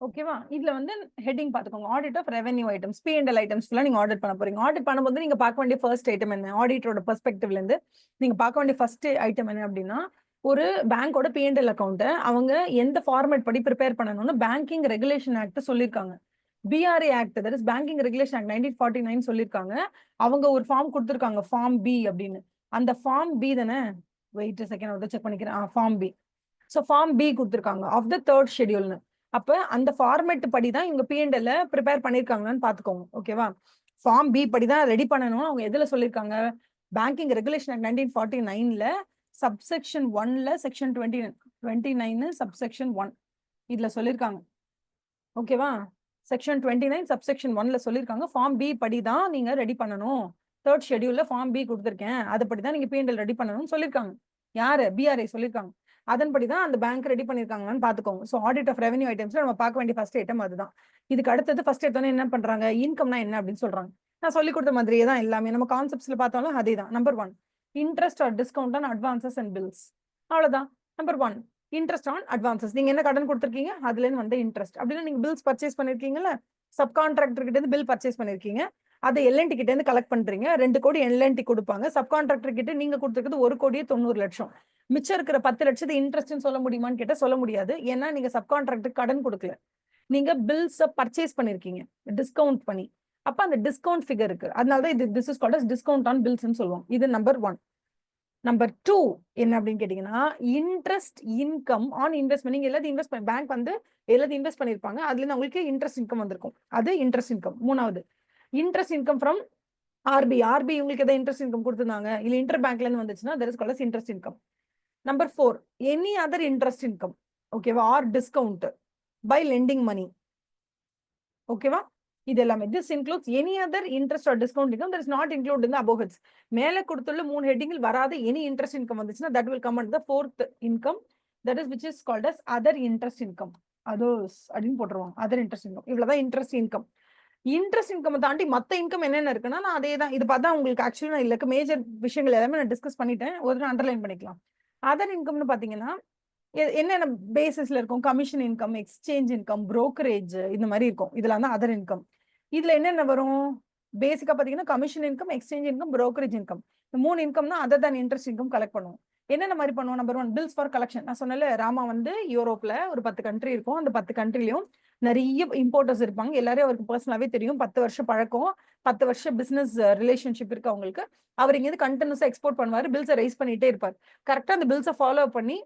ஓகேவா? இதுல வந்து ஹெட்டிங் பாத்துக்கோங்க. Audit of revenue items, P&L items ஃபுல்லா நீங்க ஆடிட் பண்ண போறீங்க. ஆடிட் பண்ணும்போது நீங்க பார்க்க வேண்டிய ஃபர்ஸ்ட் ஐட்டம் என்ன? ஆடிட்டரோட பெர்ஸ்பெக்டிவ்ல இருந்து நீங்க பார்க்க வேண்டிய ஃபர்ஸ்ட் ஐட்டம் என்ன அப்படின்னா, ஒரு பேங்கோட P&L அக்கவுண்ட் அவங்க எந்த ஃபார்மேட் படி ப்ரிப்பேர் பண்ணணும்னு பேங்கிங் ரெகுலேஷன் ஆக்ட் சொல்லியிருக்காங்க. BRA act, that is banking regulation act 1949 சொல்லியிருக்காங்க. அவங்க ஒரு ஃபார்ம் கொடுத்துருக்காங்க, ஃபார்ம் பி அப்படின்னு. அந்த ஃபார்ம் பி தானே? வெயிட் செகண்ட், வந்து செக் பண்ணிக்கிறேன். Form B. So form B கொடுத்துருக்காங்க ஆஃப் த தேர்ட் ஷெட்யூல்னு. அப்ப அந்த ஃபார்மேட் படி தான் இவங்க P&L ப்ரிப்பேர் பண்ணிருக்காங்கன்னு பாத்துக்கோங்க. ஓகேவா? ஃபார்ம் பி படி தான் ரெடி பண்ணணும். அவங்க எதுல சொல்லியிருக்காங்க? பேங்கிங் ரெகுலேஷன் ஆக்ட் 1949ல சப்செக்ஷன் 1ல செக்ஷன் 29 சப்செக்ஷன் 1 இதுல சொல்லியிருக்காங்க. ஓகேவா? செக்ஷன் 29 சப்செக்ஷன் 1ல சொல்லியிருக்காங்க. ஃபார்ம் பி படி தான் நீங்க ரெடி பண்ணணும். தேர்ட் ஷெட்யூல்ல ஃபார்ம் பி கொடுத்துருக்கேன், அதுபடி தான் நீங்க P&L ரெடி பண்ணணும்னு சொல்லியிருக்காங்க. யாரு? BRA சொல்லியிருக்காங்க. அதன்படி தான் அந்த பேங்க் ரெடி பண்ணிருக்காங்கன்னு பாத்துக்கோங்க. ஸோ ஆடிட் ஆஃப் ரெவென்யூ ஐட்டம்ஸ்ல நம்ம பார்க்க வேண்டிய ஃபர்ஸ்ட் ஐட்டம் அதுதான். இதுக்கு அடுத்தது ஃபர்ஸ்ட் எடுத்தோன்னே என்ன பண்றாங்க? இன்கம்னா என்ன அப்படின்னு சொல்றாங்க. நான் சொல்லி கொடுத்த மாதிரியே தான் எல்லாமே நம்ம கான்செப்ட்ஸ்ல பார்த்தாலும் அதே தான். Number 1, interest or discount on advances and bills. அவ்வளவுதான். Number 1, interest on advances. நீங்க என்ன கடன் கொடுத்துருக்கீங்க, அதுல இருந்து வந்து இன்ட்ரெஸ்ட். அப்படின்னா நீங்க பில்ஸ் பர்ச்சேஸ் பண்ணிருக்கீங்கல்ல, சப்கான்ட்ராக்டர் கிட்ட இருந்து பில் பர்ச்சேஸ் பண்ணிருக்கீங்க, அதை L&T கிட்ட இருந்து கலெக்ட் பண்றீங்க. 2 கோடி L&T கொடுப்பாங்க. சப்கான்ட்ராக்டர் கிட்ட நீங்க கொடுத்துருக்கிறது 1,90,00,000. மிச்சம் இருக்கிற 10 லட்சத்தை இன்ட்ரெஸ்ட்னு சொல்ல முடியுமான்னு கேட்டா சொல்ல முடியாது. ஏன்னா நீங்க சப்கான்ட்ராக்டர் கடன் கொடுக்கல, நீங்க பில்ஸ் பர்ச்சேஸ் பண்ணிருக்கீங்க டிஸ்கவுண்ட் பண்ணி. அப்ப அந்த டிஸ்கவுண்ட் ஃபிகர் இருக்கு. அதனாலதான் இது this is called as discount on bills சொல்லுவோம். இது நம்பர் 1. நம்பர் 2 என்ன அப்படின்னு கேட்டீங்கன்னா, இன்ட்ரெஸ்ட் இன்கம் ஆன் இன்வெஸ்ட்மெண்ட். நீங்க எல்லாத்தையும் இன்வெஸ்ட் பண்ணி பேங்க் வந்து எல்லாத்தையும் இன்வெஸ்ட் பண்ணிருப்பாங்க, அதுல இருந்து உங்களுக்கு இன்ட்ரெஸ்ட் இன்கம் வந்திருக்கும், அது இன்ட்ரெஸ்ட் இன்கம். 3வது, இன்ட்ரெஸ்ட் இன்கம் ஃப்ரம் ஆர்பி உங்களுக்கு ஏதாவது இன்ட்ரெஸ்ட் இன்கம் கொடுத்திருந்தாங்க, இல்ல இன்டர் பேங்க்ல இருந்து வந்துச்சுன்னா that is called as interest income. Number 4, any other interest income. ஓகேவா? Or discount by lending money. ஓகேவா? இது எல்லாமே this includes any other interest or discount income that is not include in the above heads. மேலே கொடுத்துள்ள 3 ஹெட்டிங்கில் வராத any interest income வந்துச்சுன்னா that will come under the fourth income, that is which is called as other interest income. Others அப்படின்னு போட்டுருவாங்க. Other interest income. இவ்வளவுதான் interest income. Interest income தாண்டி மத்த இன்கம் என்னென்ன இருக்குன்னா, நான் அதே தான் இது பார்த்தா உங்களுக்கு ஆக்சுவலி நான் இல்ல மேஜர் விஷயங்கள் எல்லாமே நான் டிஸ்கஸ் பண்ணிட்டேன். ஒரு அண்டர்லைன் பண்ணிக்கலாம். அதர் இன்கம்னு பாத்தீங்கன்னா என்னென்ன பேசிஸ்ல இருக்கும்? Commission income, exchange income, brokerage, இந்த மாதிரி இருக்கும். இதெல்லாம் தான் அதர் இன்கம். இதுல என்னென்ன வரும்? பேசிக்கா பாத்தீங்கன்னா commission income, exchange income, brokerage income. இந்த 3 இன்கம் தான் அதர் தான் இன்ட்ரெஸ்ட் இன்கம் கலெக்ட் பண்ணுவோம். என்னென்ன மாதிரி பண்ணுவோம்? Number 1, bills for collection. நான் சொன்னல, ராமா வந்து யூரோப்ல ஒரு 10 கண்ட்ரி இருக்கும். அந்த 10 கண்ட்ரிலையும் நிறைய இம்போர்ட்டர்ஸ் இருப்பாங்க. எல்லாரையும் அவருக்கு பர்சனலாவே தெரியும். 10 வருஷம் பழக்கம், 10 வருஷம் பிசினஸ் ரிலேஷன்ஷிப் இருக்கு அவங்களுக்கு. அவர் இங்க கண்டினியூஸா எக்ஸ்போர்ட் பண்ணுவாரு, பில்ஸை ரைஸ் பண்ணிட்டே இருப்பார். கரெக்டா அந்த பில்ஸை ஃபாலோ பண்ணி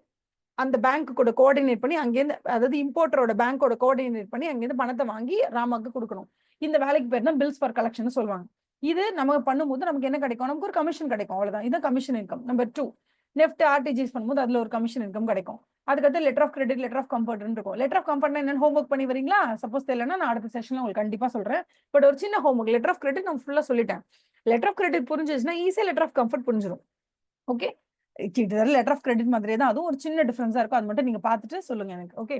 அந்த பேங்க் கூட கோஆர்டினேட் பண்ணி அங்கேருந்து, அதாவது இம்போர்ட்டரோட பேங்கோட கோஆர்டினேட் பண்ணி அங்கேருந்து பணத்தை வாங்கி ராமாக்கு கொடுக்கணும். இந்த வேலைக்கு பேர் தான் பில்ஸ் ஃபார் கலெக்ஷன் சொல்லுவாங்க. இது நம்ம பண்ணும்போது நமக்கு என்ன கிடைக்கும்? நமக்கு ஒரு கமிஷன் கிடைக்கும். அவ்வளவுதான். இது commission income. Number 2, NEFT RTGS பண்ணும்போது அதுல ஒரு கமிஷன் இன்கம் கிடைக்கும். அதுக்கடுத்து letter of credit, letter of comfort இருக்கும். லெட்டர் ஆஃப் கம்ஃபர்ட் என்னன்னு ஹோம் ஒர்க் பண்ணி வரீங்களா? சப்போஸ் தெரியலன்னா நான் அடுத்த செஷன்ல உங்களுக்கு கண்டிப்பா சொல்றேன். பட் ஒரு சின்ன homework. Letter of credit நான் ஃபுல்லா சொல்லிட்டேன். லெட்டர் ஆஃப் கிரெடிட் புரிஞ்சிச்சுன்னா ஈஸியா லெட்டர் ஆஃப் கம்ஃபர்ட் புரிஞ்சிடும். ஓகே, லெட்டர் ஆஃப் கிரெடிட் மாதிரியே தான், அதுவும் ஒரு சின்ன டிஃபரன்ஸா இருக்கும். அது மட்டும் நீங்க பார்த்துட்டு சொல்லுங்க எனக்கு. ஓகே,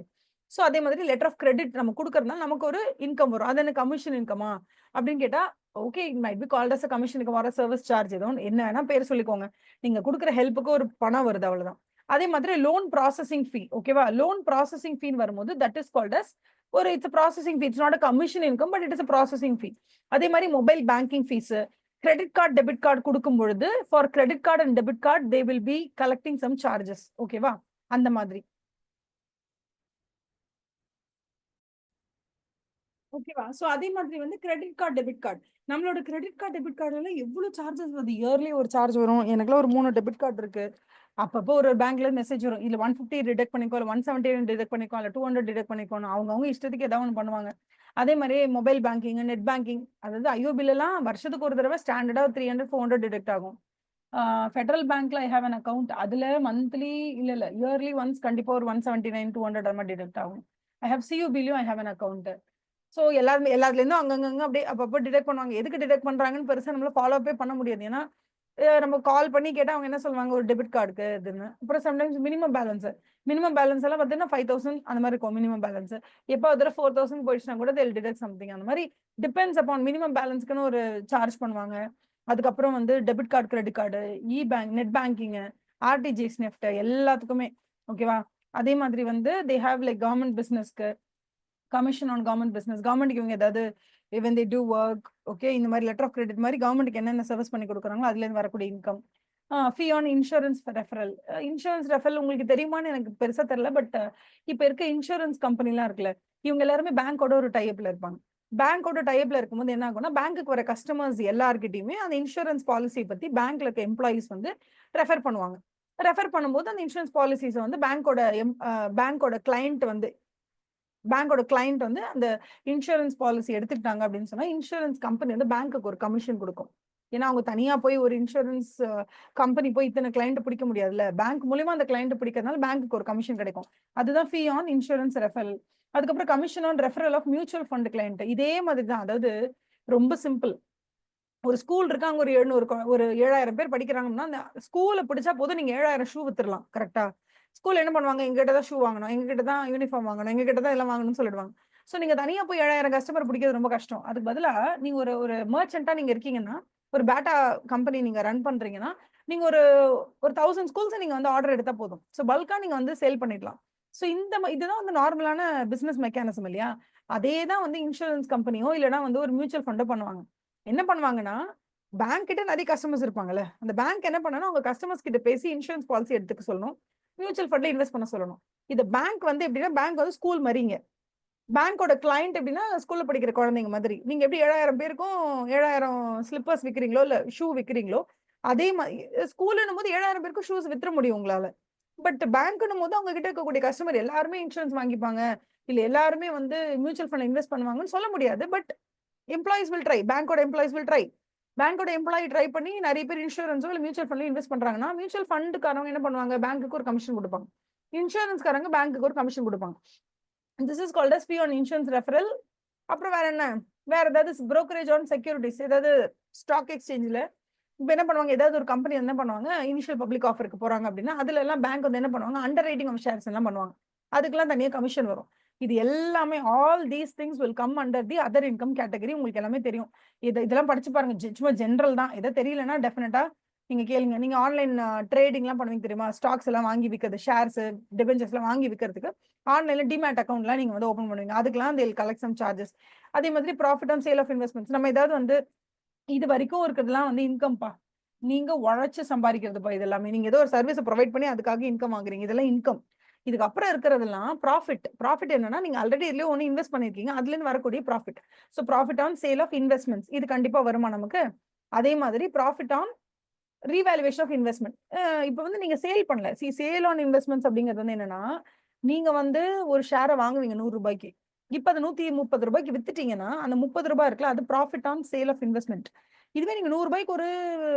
சோ அதே மாதிரி லெட்டர் ஆஃப் கிரெடிட் நம்ம கொடுக்கறதுனால நமக்கு ஒரு இன்கம் வரும். அது என்ன கமிஷன் இன்கமா அப்படின்னு கேட்டா, okay, it might be called as a commission income or service charge, ஏதோ என்ன வேணா பேர் சொல்லிக்கோங்க. நீங்க கொடுக்குற ஹெல்ப்புக்கு ஒரு பணம் வருது, அவ்வளவுதான். அதே மாதிரி லோன் ப்ராசஸிங் ஃபீ. ஓகேவா? லோன் ப்ராசஸிங் ஃபீ வரும்போது தட் இஸ் கால்ட் அஸ் ஒரு it's processing fee. It's not a commission income, but it is processing fee. அதே மாதிரி mobile banking fees, credit card, debit card கொடுக்கும் பொழுது for credit card and debit card they will be collecting some charges. ஓகேவா? அந்த மாதிரி. ஓகேவா? So அதே மாதிரி வந்து கிரெடிட் கார்டு, டெபிட் கார்டு, நம்மளோட கிரெடிட் கார்டு, டெபிட் கார்டுல எவ்வளவு சார்ஜஸ் வருது? இயர்லி ஒரு சார்ஜ் வரும். எனக்குலாம் ஒரு 3 டெபிட் கார்டு இருக்கு. அப்பப்போ ஒரு பேங்க்ல மெசேஜ் வரும், இல்ல 150 டிடெக்ட் பண்ணிக்கோ, இல்ல 170 டிடெக்ட் பண்ணிக்கோ, இல்ல 200 டிடெக்ட் பண்ணிக்கோன்னு அவங்க இஷ்டத்துக்கு ஏதாவது ஒன்று பண்ணுவாங்க. அதே மாதிரி மொபைல் பேங்கிங், நெட் பேங்கிங், அதாவது ஐஓ பில் எல்லாம் வருஷத்துக்கு ஒரு தடவை ஸ்டாண்டர்டா 300 400 டிடெக்ட் ஆகும். ஃபெடரல் பேங்க்ல ஐ ஹேவ் அன் அக்கௌண்ட், அதுல மந்த்லி இல்ல இயர்லி ஒன்ஸ் கண்டிப்பா ஒரு 179 200 அது மாதிரி டிடெக்ட் ஆகும். ஐ ஹேவ் சியூபிலையும் I have an account. So எல்லாத்துலேருந்தும் அங்கங்க அப்படியே அப்பப்போ டிடெக்ட் பண்ணுவாங்க. எதுக்கு டிடெக்ட் பண்றாங்கன்னு பெருசா நம்மளால ஃபாலோப்பே பண்ண முடியாது. ஏன்னா நம்ம கால் பண்ணி கேட்டா அவங்க என்ன சொல்லுவாங்க, ஒரு டெபிட் கார்டுக்கு இதுன்னு. அப்புறம் சம்டைம்ஸ் மினிமம் பேலன்ஸ் எல்லாம் பார்த்தீங்கன்னா 5000 அந்த மாதிரி இருக்கும் மினிமம் பேலன்ஸ். எப்போ அதில் 4000 போயிடுச்சுன்னா கூட they'll deduct something. அந்த மாதிரி டிபெண்ட்ஸ் அப்பான். மினிமம் பேலன்ஸ்க்குன்னு ஒரு சார்ஜ் பண்ணுவாங்க. அதுக்கப்புறம் வந்து debit card, credit card, e bank, net banking, RTGS, NEFT எல்லாத்துக்குமே. ஓகேவா? அதே மாதிரி வந்து தே ஹேவ் லைக் கவர்மெண்ட் பிசினஸ்க்கு கமிஷன் ஆன் கவர்மெண்ட் பிசினஸ், கவர்மெண்ட்க்கு இவங்க ஏதாவது when they do work, okay, இந்த மாதிரி லெட்டர் ஆஃப் கிரெடிட் மாதிரி கவர்மெண்ட்க்கு என்னென்ன சர்வீஸ் பண்ணி கொடுக்குறாங்களோ அதுல இருந்து வரக்கூடிய income. Fee on insurance referral. Insurance referral உங்களுக்கு தெரியுமான்னு எனக்கு பெருசா தெரியல, பட் இப்ப இருக்க இன்சூரன்ஸ் கம்பெனிலாம் இருக்குல்ல, இவங்க எல்லாருமே பேங்கோட ஒரு டைப்ல இருப்பாங்க. பேங்கோட டைப்ல இருக்கும்போது என்ன ஆகும்னா, பேங்க்குக்கு வர கஸ்டமர்ஸ் எல்லார்கிட்டயுமே அந்த இன்சூரன்ஸ் பாலிசி பத்தி பேங்க்ல இருக்க எம்ப்ளாயிஸ் வந்து ரெஃபர் பண்ணுவாங்க. ரெஃபர் பண்ணும்போது அந்த இன்சூரன்ஸ் பாலிசிஸை வந்து பேங்கோட கிளைண்ட் வந்து அந்த இன்சூரன்ஸ் பாலிசி எடுத்துக்கிட்டாங்க அப்படின்னு சொன்னா இன்சூரன்ஸ் கம்பெனி வந்து பேங்க்குக்கு ஒரு கமிஷன் கொடுக்கும். ஏன்னா அவங்க தனியா போய் ஒரு இன்சூரன்ஸ் கம்பெனி போய் இத்தனை கிளைண்ட் பிடிக்க முடியாதுல்ல, பேங்க் மூலியமா அந்த கிளைண்ட் பிடிக்கிறதுனால பேங்க்குக்கு ஒரு கமிஷன் கிடைக்கும். அதுதான் ஃபீ ஆன் இன்சூரன்ஸ் ரெஃபரல். அதுக்கப்புறம் commission on referral of mutual fund client. இதே மாதிரி தான். அதாவது ரொம்ப சிம்பிள். ஒரு ஸ்கூல் இருக்கு, அங்க ஒரு 7,000 பேர் படிக்கிறாங்கன்னா அந்த ஸ்கூலை பிடிச்சா போதும் நீங்க 7,000 ஷூ வித்துடலாம். கரெக்டா? ஸ்கூல் என்ன பண்ணுவாங்க, எங்ககிட்ட தான் ஷூ வாங்கணும், எங்ககிட்ட தான் யூனிஃபார்ம் வாங்கணும், எங்ககிட்ட தான் எல்லாம் வாங்கணும்னு சொல்லிடுவாங்க. ஸோ நீங்க தனியா போய் 7,000 கஸ்டமர் பிடிக்கிறது ரொம்ப கஷ்டம். அதுக்கு பதிலா நீங்க ஒரு மர்ச்சென்ட்டா நீங்க இருக்கீங்கன்னா, ஒரு பேட்டா கம்பெனி நீங்க ரன் பண்றீங்கன்னா, நீங்க ஒரு 1000 ஸ்கூல்ஸ் நீங்க வந்து ஆர்டர் எடுத்தா போதும். ஸோ பல்கா நீங்க வந்து சேல் பண்ணிடலாம். ஸோ இதுதான் வந்து நார்மலான பிசினஸ் மெக்கானிசம் இல்லையா? அதே தான் வந்து இன்சூரன்ஸ் கம்பெனியோ இல்லைன்னா வந்து ஒரு மியூச்சுவல் ஃபண்டோ பண்ணுவாங்க. என்ன பண்ணுவாங்கன்னா, பேங்க் கிட்ட நிறைய கஸ்டமர்ஸ் இருப்பாங்கல்ல, அந்த பேங்க் என்ன பண்ணணும், அவங்க கஸ்டமர்ஸ் கிட்ட பேசி இன்சூரன்ஸ் பாலிசி எடுத்துக்க சொல்லணும், மியூச்சுவல் ஃபண்ட்ல இன்வெஸ்ட் பண்ண சொல்லணும். இது பேங்க் வந்து எப்படின்னா, பேங்க் வந்து ஸ்கூல் மாதிரிங்க. பேங்கோட கிளைண்ட் எப்படின்னா, ஸ்கூல்ல படிக்கிற குழந்தைங்க மாதிரி. நீங்க எப்படி 7,000 பேருக்கும் 7,000 ஸ்லிப்பர்ஸ் விக்கிறீங்களோ இல்ல ஷூ விக்கிறீங்களோ, அதே மாதிரி ஸ்கூல்னும் போது 7,000 பேருக்கும் ஷூஸ் வித்துற முடியும் உங்களால. பட் பேங்க்னும் போது அவங்க கிட்ட இருக்கக்கூடிய கஸ்டமர் எல்லாருமே இன்சூரன்ஸ் வாங்கிப்பாங்க, இல்ல எல்லாருமே வந்து மியூச்சுவல் ஃபண்ட்ல இன்வெஸ்ட் பண்ணுவாங்கன்னு சொல்ல முடியாது. பட் எம்ப்ளாயிஸ் வில் ட்ரை, பேங்கோட எம்ப்ளாயிஸ் வில் ட்ரை. பேங்கோட எம்ப்ளாயி ட்ரை பண்ணி நிறைய பேர் இன்சூரன்ஸோ இல்ல மியூச்சுவல் ஃபண்ட்ல இன்வெஸ்ட் பண்றாங்கன்னா, மியூச்சுவல் ஃபண்டுக்காரங்க என்ன பண்ணுவாங்க, பேங்க்குக்கு ஒரு கமிஷன் கொடுப்பாங்க. இன்சூரன்ஸ்காரங்க பேங்க்குக்கு ஒரு கமிஷன் கொடுப்பாங்க. This is called as fee on insurance referral. அப்புறம் வேற என்ன, வேற ஏதாவது brokerage on securities, ஏதாவது ஸ்டாக் எக்ஸ்சேஞ்சில் இப்போ என்ன பண்ணுவாங்க, ஏதாவது ஒரு கம்பெனி என்ன பண்ணுவாங்க, இனிஷியல் பப்ளிக் ஆஃபருக்கு போறாங்க அப்படின்னா அதுல எல்லாம் பேங்க் வந்து என்ன பண்ணுவாங்க, அண்டர் ரைட்டிங் ஆஃப் ஷேர்ஸ் எல்லாம் பண்ணுவாங்க. அதுக்கெல்லாம் தனியாக கமிஷன் வரும். இது எல்லாமே all these things will come under the other income category. உங்களுக்கு எல்லாமே தெரியும். இதெல்லாம் படிச்சு பாருங்க, சும்மா ஜென்ரல் தான். எதை தெரியலன்னா டெஃபினட்டா நீங்க கேளுங்க. நீங்க ஆன்லைன் ட்ரேடிங் எல்லாம் பண்ணுவீங்க தெரியுமா, ஸ்டாக்ஸ் எல்லாம் வாங்கி விற்கிறது, ஷேர்ஸ் டிபெஞ்சர்ஸ் எல்லாம் வாங்கி விற்கிறதுக்கு ஆன்லைன்ல டிமேட் அக்கௌண்ட்லாம் நீங்க வந்து ஓப்பன் பண்ணுவீங்க. அதுக்கெல்லாம் தேல் கலெக்ட் சம் சார்ஜஸ். அதே மாதிரி profit on sale of investments. நம்ம ஏதாவது வந்து இது வரைக்கும் இருக்கிறதுலாம் வந்து இன்கம்பா, நீங்க உழைச்சு சம்பாதிக்கிறதுப்பா. இது எல்லாமே நீங்க ஏதோ ஒரு சர்வீஸ் ப்ரொவைட் பண்ணி அதுக்காக இன்கம் வாங்குறீங்க, இதெல்லாம் இன்கம். இதுக்கு அப்புறம் இருக்கிறதெல்லாம் ப்ராஃபிட். ப்ராஃபிட் என்னன்னா, நீங்க ஆல்ரெடி இதுலயே ஒன்று இன்வெஸ்ட் பண்ணிருக்கீங்க, அதுல இருந்து வரக்கூடிய profit. So profit on sale of investments, இது கண்டிப்பா வருமா நமக்கு. அதே மாதிரி profit on revaluation of investment. இப்போ வந்து நீங்க சேல் பண்ணல, சேல் ஆன் இன்வெஸ்ட்மெண்ட்ஸ் அப்படிங்கிறது வந்து என்னன்னா, நீங்க வந்து ஒரு ஷேரை வாங்குவீங்க 100 ரூபாய்க்கு, இப்போ அது 130 ரூபாய்க்கு வித்துட்டீங்கன்னா அந்த 30 ரூபாய் இருக்குல்ல, அது profit on sale of investment. இதுவே நீங்க 100 ரூபாய்க்கு ஒரு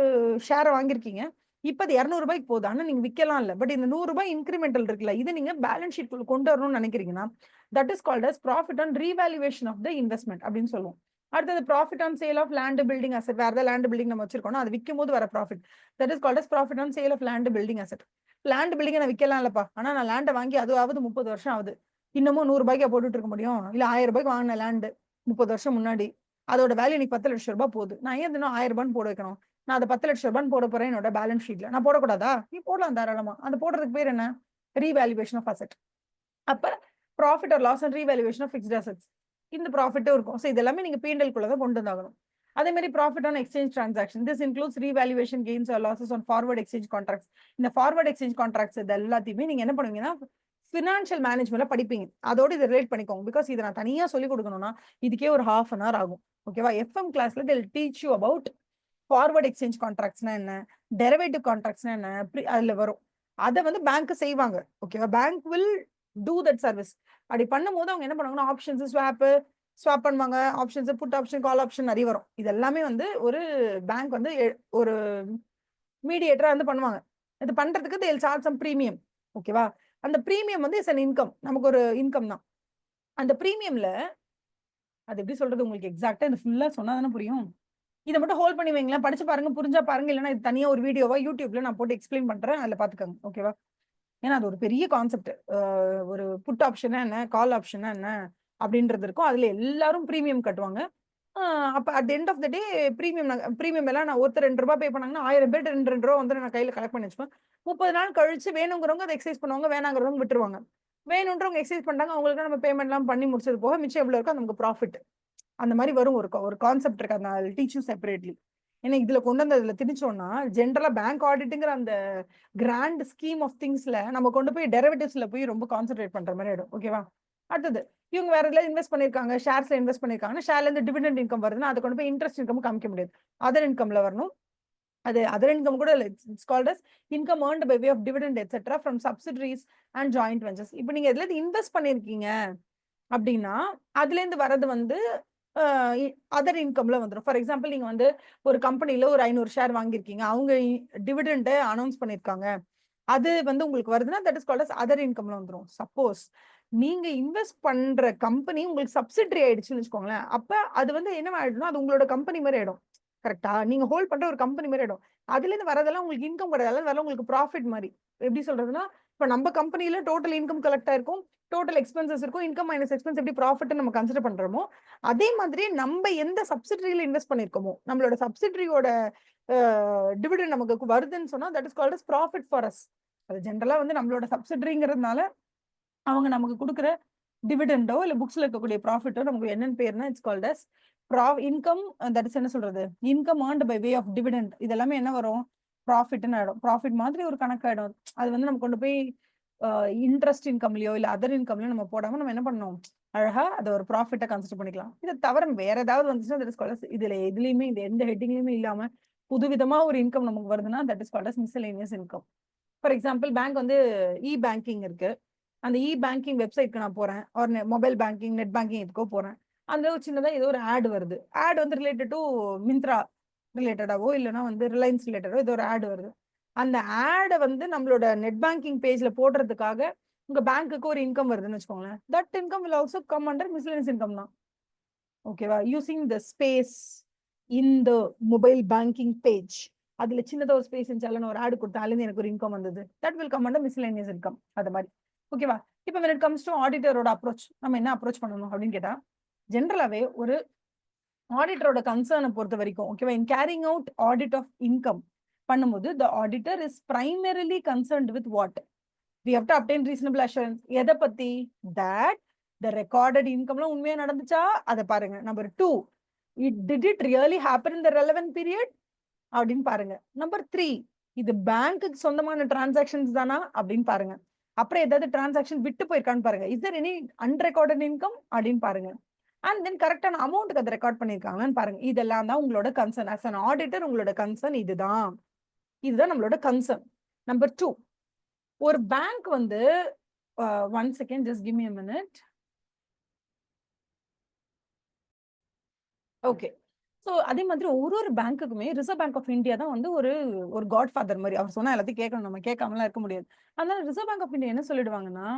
ஷேரை வாங்கிருக்கீங்க, இப்போ அது 200 ரூபாய்க்கு போகுது, ஆனா நீங்க விற்கலாம் இல்ல, பட் இந்த 100 ரூபாய் இன்கிரிமெண்டல் இருக்குல்ல, இது நீங்க பேலன்ஸ் ஷீட் கொண்டு வரணும்னு நினைக்கிறீங்கன்னா that is called as profit on revaluation of the investment அப்படின்னு சொல்லுவோம். அடுத்தது profit on sale of land building asset. வேற ஏதாவது லேண்ட் பில்டிங் நம்ம வச்சிருக்கோம், அது விற்கும் போது வர profit, that is called as profit on sale of land building asset. Land building நான் விற்கலாம் இல்லப்பா, ஆனா நான் லேண்டை வாங்கி அதுவாவது 30 வருஷம் ஆகுது, இன்னமும் 100 ரூபாய்க்கு போட்டுட்டு இருக்க முடியும். இல்ல 1000 ரூபாய்க்கு வாங்கின லேண்டு 30 வருஷம் முன்னாடி, அதோட வேல்யூ இன்னைக்கு 10 லட்சம் ரூபாய் போகுது, நான் ஏன் இன்னும் 1000 ரூபான்னு போட வைக்கணும், நான் அதை 10 லட்சம் ரூபான்னு போட போறேன் என்னோட பேலன்ஸ் ஷீட்ல, நான் போடக்கூடாதா? நீ போடலாம் தாராளமா. அந்த போடுறதுக்கு பேர் என்ன, ரீவேல்யூவேஷன் ஆஃப் அசெட். அப்ப profit or loss and revaluation of fixed assets, இந்த ப்ராஃபிட்டும் இருக்கும். ஸோ இதெல்லாமே நீங்க P&L குள்ள தான் கொண்டு வந்தாகணும். அதே மாதிரி profit on exchange transaction, this includes revaluation gains or losses on forward exchange contracts. இந்த ஃபார்வர்ட் எக்ஸ்சேஞ்ச் கான்ட்ராக்ட்ஸ் இது எல்லாத்தையுமே நீங்க என்ன பண்ணுவீங்கன்னா ஃபினான்ஷியல் மேனேஜ்மெண்ட்ல படிப்பீங்க, அதோட இதை ரிலேட் பண்ணிக்கோங்க. பிகாஸ் இதை நான் தனியா சொல்லி கொடுக்கணும்னா இதுக்கே ஒரு ½ an hour ஆகும். ஓகேவா? FM கிளாஸ்ல they'll teach you about forward exchange கான்ட்ராக்ட்ஸ்னா என்ன, டெரிவேட்டிவ் கான்ட்ராக்ட்ஸ்னா என்ன, அதுல வரும். அதை வந்து பேங்க் செய்வாங்க. ஓகேவா? Bank will do that service. அப்படி பண்ணும்போது அவங்க என்ன பண்ணுவாங்கன்னா ஆப்ஷன்ஸ் ஸ்வாப் பண்ணுவாங்க, options put option call option நிறைய வரும். இது எல்லாமே வந்து ஒரு பேங்க் வந்து ஒரு மீடியேட்டரா வந்து பண்ணுவாங்க. இது பண்றதுக்கு they'll charge some premium. ஓகேவா? அந்த பிரீமியம் வந்து இஸ் an இன்கம், நமக்கு ஒரு இன்கம் தான். அந்த பிரீமியம்ல அது எப்படி சொல்றது உங்களுக்கு எக்ஸாக்டா இந்த ஃபுல்லா சொன்னா தானே புரியும். இதை மட்டும் ஹோல்ட் பண்ணி வைங்களேன், படிச்சு பாருங்க, புரிஞ்சா பாருங்க, இல்லைன்னா இது தனியா ஒரு வீடியோவா யூடியூப்ல நான் போட்டு எக்ஸ்பிளைன் பண்றேன், அதுல பாத்துக்கோங்க. ஓகேவா? ஏன்னா அது ஒரு பெரிய கான்செப்ட். ஒரு புட் ஆப்ஷனா என்ன, கால் ஆப்ஷனா என்ன அப்படின்றது இருக்கும். அதுல எல்லாரும் பிரீமியம் கட்டுவாங்க. அப்ப at end of the day premium எல்லாம் நான் ஒருத்தர் 2 ரூபாய் பே பண்ணாங்கன்னா 1000 பேர் 2 ரூபா வந்து நான் கையில கலெக்ட் பண்ணி வச்சுப்பேன். 30 நாள் கழிச்சு வேணுங்கிறவங்க அதை எக்ஸசைஸ் பண்ணுவாங்க, வேணாங்கிறவங்க விட்டுருவாங்க. வேணுன்றவங்க எக்ஸசைஸ் பண்றாங்க, அவங்களுக்கு நம்ம பேமெண்ட்லாம் பண்ணி முடிச்சது போக மிச்சம் எவ்வளவு இருக்கோ நமக்கு ப்ராஃபிட். அந்த மாதிரி வரும். ஒரு கான்செப்ட் இருக்கு, அந்த டீச் யூ செப்பரேட்லி. ஏன்னா இதுல கொண்டு வந்து அதுல திணிச்சோம்னா ஜென்ரலா பேங்க் ஆடிட்டுங்கிற அந்த கிராண்ட் ஸ்கீம் ஆஃப் திங்ஸ்ல நம்ம கொண்டு போய் டெரிவேட்டிவ்ஸ்ல போய் ரொம்ப கான்சென்ட்ரேட் பண்ற மாதிரி ஆயிடும். ஓகேவா? அடுத்தது இவங்க வேற எதுல இன்வெஸ்ட் பண்ணிருக்காங்க, ஷேர்ஸ்ல இன்வெஸ்ட் பண்ணிருக்காங்க, ஷேர்ல இருந்து டிவிடெண்ட் இன்கம் வருதுன்னா அதை கொண்டு போய் இன்ட்ரெஸ்ட் இன்கம் காமிக்க முடியாது, அதர் இன்கம்ல வரணும். அது அதர் இன்கம் கூட it's called as income earned by way of dividend etc from subsidiaries and joint ventures. இப்போ நீங்க எதுல இன்வெஸ்ட் பண்ணிருக்கீங்க அப்படின்னா அதுல இருந்து வரது வந்து அதர் இன்கம்ல வந்துடும். ஃபார் எக்ஸாம்பிள் நீங்க வந்து ஒரு கம்பெனில ஒரு 500 ஷேர் வாங்கியிருக்கீங்க, அவங்க டிவிடெண்ட் அனௌன்ஸ் பண்ணிருக்காங்க, அது வந்து உங்களுக்கு வருதுன்னா that is called as other இன்கம்ல வந்துடும். சப்போஸ் நீங்க இன்வெஸ்ட் பண்ற கம்பெனி உங்களுக்கு சப்சிடரி ஆயிடுச்சுன்னு வச்சுக்கோங்களேன், அப்ப அது வந்து என்ன ஆயிடும்னா அது உங்களோட கம்பெனி மாதிரி ஆயிடும். கரெக்டா? நீங்க ஹோல்ட் பண்ற ஒரு கம்பெனி மாதிரி ஆயிடும். அதுல இருந்து வரதெல்லாம் உங்களுக்கு இன்கம் கிடையாது, அதெல்லாம் உங்களுக்கு ப்ராஃபிட் மாதிரி. எப்படி சொல்றதுன்னா, இப்ப நம்ம கம்பெனில டோட்டல் இன்கம் கலெக்ட் ஆயிருக்கும், டோட்டல் எக்ஸ்பென்சஸ் இருக்கும், இன்கம் மைனஸ் எக்ஸ்பென்ஸ் எப்படி ப்ராஃபிட் நம்ம கன்சிடர் பண்றோமோ அதே மாதிரி நம்ம எந்த சப்சிடரியில இன்வெஸ்ட் பண்ணிருக்கோமோ நம்மளோட சப்சிடரியோட டிவிடெண்ட் நமக்கு வருதுன்னு சொன்னா that is called as profit for us. அது ஜென்ரலா வந்து நம்மளோட சப்சிடரிங்கிறதுனால அவங்க நமக்கு கொடுக்குற டிவிடெண்டோ இல்ல புக்ஸ்ல இருக்கக்கூடிய ப்ராஃபிட்டோ நமக்கு என்னன்னு பேருனா it's called as income. That is என்ன சொல்றது, income earned by way of dividend. இது எல்லாமே என்ன வரும், ப்ராஃபிட்னு ஆயிடும். ப்ராஃபிட் மாதிரி ஒரு கணக்காயிடும். அது வந்து நம்ம கொண்டு போய் இன்ட்ரெஸ்ட் இன்கம்லயோ இல்ல அதர் இன்கம்லயோ நம்ம போடாம நம்ம என்ன பண்ணணும், அழகா அதை ஒரு ப்ராஃபிட்டா கன்சிடர் பண்ணிக்கலாம். இதை தவிர வேற ஏதாவது வந்துச்சுன்னா தட் இஸ் கால்ட் அஸ், இதுல எதுலயுமே இந்த எந்த ஹெட்டிங்லயுமே இல்லாம புதுவிதமா ஒரு இன்கம் நமக்கு வருதுன்னா that is called as miscellaneous income. For example bank வந்து இ பேங்கிங் இருக்கு, அந்த இ பேங்கிங் வெப்சைட்க்கு நான் போறேன், ஒரு மொபைல் பேங்கிங் நெட் பேங்கிங் எதுக்கோ போறேன், அந்த ஒரு சின்னதா ஏதோ ஒரு ஆட் வருது, ஆட் வந்து ரிலேட்டட் டு மிந்த்ரா ரிலேட்டடாவோ இல்லைன்னா வந்து ரிலையன்ஸ் ரிலேட்டடோ ஏதோ ஒரு ஆட் வருது. அந்த ஆடை வந்து நம்மளோட நெட் பேங்கிங் பேஜ்ல போடுறதுக்காக உங்க பேங்க்குக்கு ஒரு இன்கம் வருதுன்னு வச்சுக்கோங்களேன், that income will also come under miscellaneous income தான். ஓகேவா? Using the space in the mobile banking page, அதுல சின்னதா ஒரு ஸ்பேஸ் இருந்துச்சு, ஒரு ஆடு கொடுத்தா அதுல எனக்கு ஒரு இன்கம் வந்தது, that will come under miscellaneous income. அது மாதிரி. ஓகேவா? இப்போ when it comes to ஆடிட்டரோட அப்ரோச், நம்ம என்ன அப்ரோச் பண்ணணும் அப்படின்னு கேட்டா ஜென்ரலாவே ஒரு ஆடிட்டரோட கன்சர்னை பொறுத்த வரைக்கும் ஓகேவா, in carrying out audit of income பண்ணும்போது the auditor is primarily concerned with what we have to obtain reasonable assurance. எதை பத்தி? that the recorded incomeலாம் உண்மையா நடந்துச்சா அதை பாருங்க. Number 2, did it really happen in the relevant period அப்படின்னு பாருங்க. Number 3, இது பேங்க்குக்கு சொந்தமான டிரான்சாக்ஷன்ஸ் தானா அப்படின்னு பாருங்க. அப்புறம் ஏதாவது டிரான்சாக்ஷன் விட்டு போயிருக்கான்னு பாருங்க. Is there any unrecorded income அப்படின்னு பாருங்க. அண்ட் தென் கரெக்டான அமௌண்ட்டுக்கு அதை ரெக்கார்ட் பண்ணிருக்காங்கன்னு பாருங்க. இதெல்லாம் தான் உங்களோட கன்சர்ன். ஆஸ் அன் ஆடிட்டர் உங்களோட கன்சர்ன் இதுதான் நம்மளோட கன்சர்ன். நம்பர் 2, ஒரு பேங்க் வந்து one second just give me a minute. Okay. So அதே மாதிரி ஒரு பேங்க்குக்குமே ரிசர்வ் பேங்க் ஆஃப் இந்தியா தான் வந்து ஒரு காட் ஃபாதர் மாதிரி. அவர் சொன்னா எல்லாத்தையும் கேட்கணும், நம்ம கேட்காமலாம் இருக்க முடியாது. அதனால ரிசர்வ் பேங்க் ஆஃப் இந்தியா என்ன சொல்லிடுவாங்கன்னா,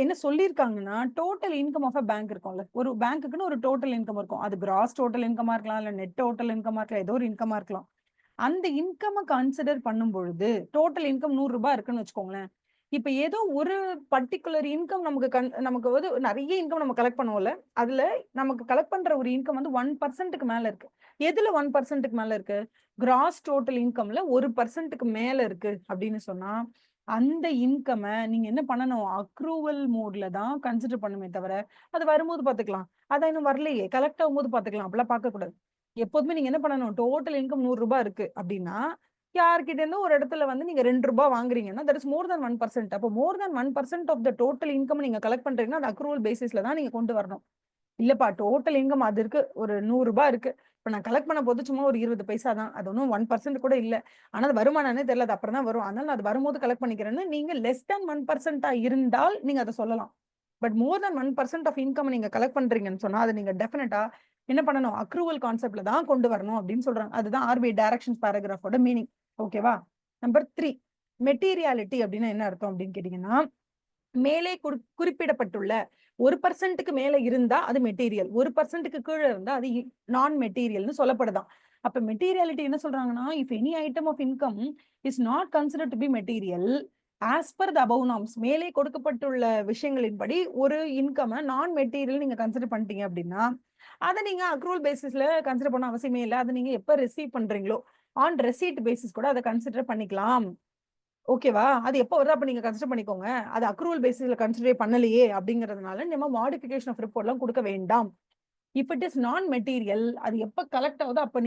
என்ன சொல்லியிருக்காங்கன்னா, total income of a bank இருக்கும்ல, ஒரு பேங்க்குன்னு ஒரு டோட்டல் இன்கம் இருக்கும். அது கிராஸ் டோட்டல் இன்கமா இருக்கலாம், இல்ல நெட் டோட்டல் இன்கமா இருக்கலாம், ஏதோ ஒரு இன்கமா இருக்கலாம். அந்த இன்கம் கன்சிடர் பண்ணும் பொழுது டோட்டல் இன்கம் 100 ரூபாய் இருக்குன்னு வச்சுக்கோங்களேன். இப்ப ஏதோ ஒரு பர்டிகுலர் இன்கம் நமக்கு வந்து நிறைய இன்கம் நம்ம கலெக்ட் பண்ணுவோம்ல, அதுல நமக்கு கலெக்ட் பண்ற ஒரு இன்கம் வந்து 1% மேல இருக்கு. எதுல 1% மேல இருக்கு? கிராஸ் டோட்டல் இன்கம்ல 1% மேல இருக்கு அப்படின்னு சொன்னா அந்த இன்கம் நீங்க என்ன பண்ணணும், அக்ரூவல் மோட்ல தான் கன்சிடர் பண்ணுமே தவிர அது வரும்போது பாத்துக்கலாம், அதான் இன்னும் வரலையே கலெக்ட் ஆகும்போது பாத்துக்கலாம், அப்படிலாம் பார்க்க கூடாது. எப்போதுமே நீங்க என்ன பண்ணணும், டோட்டல் இன்கம் 100 ரூபாய் இருக்கு அப்படின்னா யார்கிட்ட இருந்து ஒரு இடத்துல வந்து நீங்க 2 ரூபாய் வாங்குறீங்கன்னா தட் இஸ் மோர் than 1%. அப்போ more than 1% of the total income நீங்க கலெக்ட் பண்றீங்கன்னா அது அக்ரூவல் பேசிஸ்ல தான் நீங்க கொண்டு வரணும். இல்லப்பா டோட்டல் இன்கம் அது இருக்கு, ஒரு 100 ரூபாய் இருக்கு, இப்ப நான் கலெக்ட் பண்ண போது சும்மா ஒரு 20 பைசா தான், அது ஒன்றும் 1% கூட இல்ல, ஆனா அது வருமானே தெரியல, அது அப்புறம் தான் வரும், அதனால அது வரும்போது கலெக்ட் பண்ணிக்கிறேன்னு நீங்க லெஸ் than 1% இருந்தால் நீங்க அதை சொல்லலாம். But more than 1% of income நீங்க கலெக்ட் பண்றீங்கன்னு சொன்னா அதை நீங்க டெஃபினட்டா என்ன பண்ணணும், அக்ரூவல் கான்செப்ட்ல தான் கொண்டு வரணும் அப்படின்னு சொல்றாங்க. அதுதான் ஆர்பிஐ டைரக்ஷன்ஸ் பேராகிராஃபோட மீனிங். ஓகேவா? நம்பர் 3, மெட்டீரியாலிட்டி அப்படின்னா என்ன அர்த்தம் அப்படின்னு கேட்டீங்கன்னா, மேலே குறிப்பிடப்பட்டுள்ள 1%க்கு மேல இருந்தா அது மெட்டீரியல், 1%க்கு கீழே இருந்தா அது நான் மெட்டீரியல்னு சொல்லப்படுதான். அப்ப மெட்டீரியாலிட்டி என்ன சொல்றாங்கன்னா, if any item of income is not considered to be material as per the above norms, மேலே கொடுக்கப்பட்டுள்ள விஷயங்களின்படி ஒரு இன்கம் நான் மெட்டீரியல் நீங்க கன்சிடர் பண்ணிட்டீங்க அப்படின்னா அதை நீங்க அக்ரூவல் பேசிஸ்ல கன்சிடர் பண்ண அவசியமே இல்லை. அதை நீங்க எப்ப ரிசீவ் பண்றீங்களோ ஆன் ரெசீட் பேசிஸ் கூட அதை கன்சிடர் பண்ணிக்கலாம். ஓகேவா? அது எப்போ வருதோ அப்ப நீங்க கன்சிடர் பண்ணிக்கோங்க. அது அக்ரூவல் பேசிஸ்ல கன்சிடரே பண்ணலையே அப்படிங்கிறதுனால நம்ம மாடிஃபிகேஷன் ஆஃப் ரிப்போர்ட்லாம் குடுக்க வேண்டாம். இஃப் இட் இஸ் நான் மெட்டீரியல் அது எப்ப கலெக்ட் ஆகுதோ அப்ப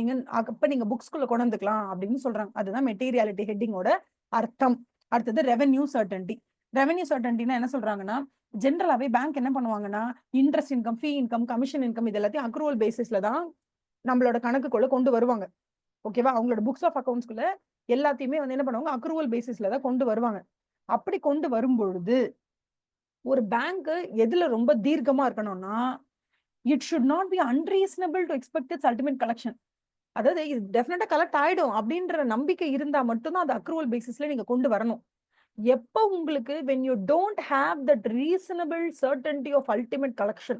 நீங்க புக்ஸ்குள்ள கொண்டு வந்துக்கலாம் அப்படின்னு சொல்றாங்க. அதுதான் மெட்டீரியாலிட்டி ஹெட்டிங்கோட அர்த்தம். அடுத்தது ரெவென்யூ சர்டன்டி. ரெவென்யூ சர்டன்டினா என்ன சொல்றாங்கன்னா, ஜென்ரலாவே பேங்க் என்ன பண்ணுவாங்கன்னா, இன்ட்ரெஸ்ட் இன்கம், ஃபீ இன்கம், கமிஷன் இன்கம் இது எல்லாத்தையும் அக்ரூவல் பேசிஸ்ல தான் நம்மளோட கணக்குக்குள்ள கொண்டு வருவாங்க. ஓகேவா? அவங்களோட புக்ஸ் ஆஃப் அக்கவுண்ட்ஸ்குள்ள எல்லாத்தையுமே வந்து என்ன பண்ணுவாங்க, அக்ரூவல் பேசிஸ்ல தான் கொண்டு வருவாங்க. அப்படி கொண்டு வரும்பொழுது, ஒரு பேங்க் எதுல ரொம்ப தீர்க்கமா இருக்கணும்னா, it should not be unreasonable to expect it's ultimate collection. அதாவது இது டெஃபினட்டா கலெக்ட் ஆயிடும் அப்படின்ற நம்பிக்கை இருந்தா மட்டும் தான் அது அக்ரூவல் பேசிஸ்ல நீங்க கொண்டு வரணும். எப்ப உங்களுக்கு when you don't have that reasonable certainty of ultimate collection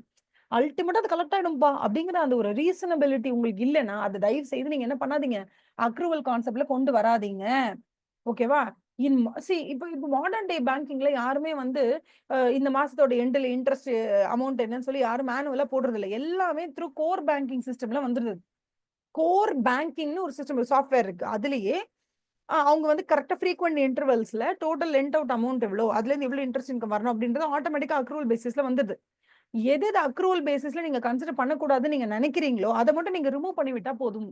அல்டிமேட்டா அது கலெக்ட் ஆயிடும்பா அப்படிங்கிற அந்த ஒரு ரீசனபிலிட்டி உங்களுக்கு இல்லைன்னா, அது தயவு செய்து நீங்க என்ன பண்ணாதீங்க, அக்ரூவல் கான்செப்ட்ல கொண்டு வராதீங்க. ஓகேவா? இன் இப்ப மாடர்ன் டே பேங்கிங்ல யாருமே வந்து இந்த மாசத்தோட எண்டுல இன்ட்ரெஸ்ட் அமௌண்ட் என்னன்னு சொல்லி யாரும் மேனுவலா போடுறது இல்ல. எல்லாமே த்ரூ கோர் பேங்கிங் சிஸ்டம்ல வந்துருது. கோர் பேங்கிங்னு ஒரு சிஸ்டம் சாஃப்ட்வேர் இருக்கு. அதிலேயே அவங்க வந்து கரெக்ட்டா frequent இன்டர்வல்ஸ்ல total lend out amount எவ்வளோ, அதுலேருந்து எவ்வளோ இன்ட்ரெஸ்ட் இன்கம் வரணும் அப்படின்றது ஆட்டோமேட்டிக்கா அக்ரூவல் பேசிஸ்ல வந்துருது. எது அக்ரூவல் பேசிஸ்ல நீங்க கன்சிடர் பண்ணக்கூடாதுன்னு நீங்க நினைக்கிறீங்களோ, அத மட்டும் நீங்க ரிமூவ் பண்ணி விட்டா போதும்.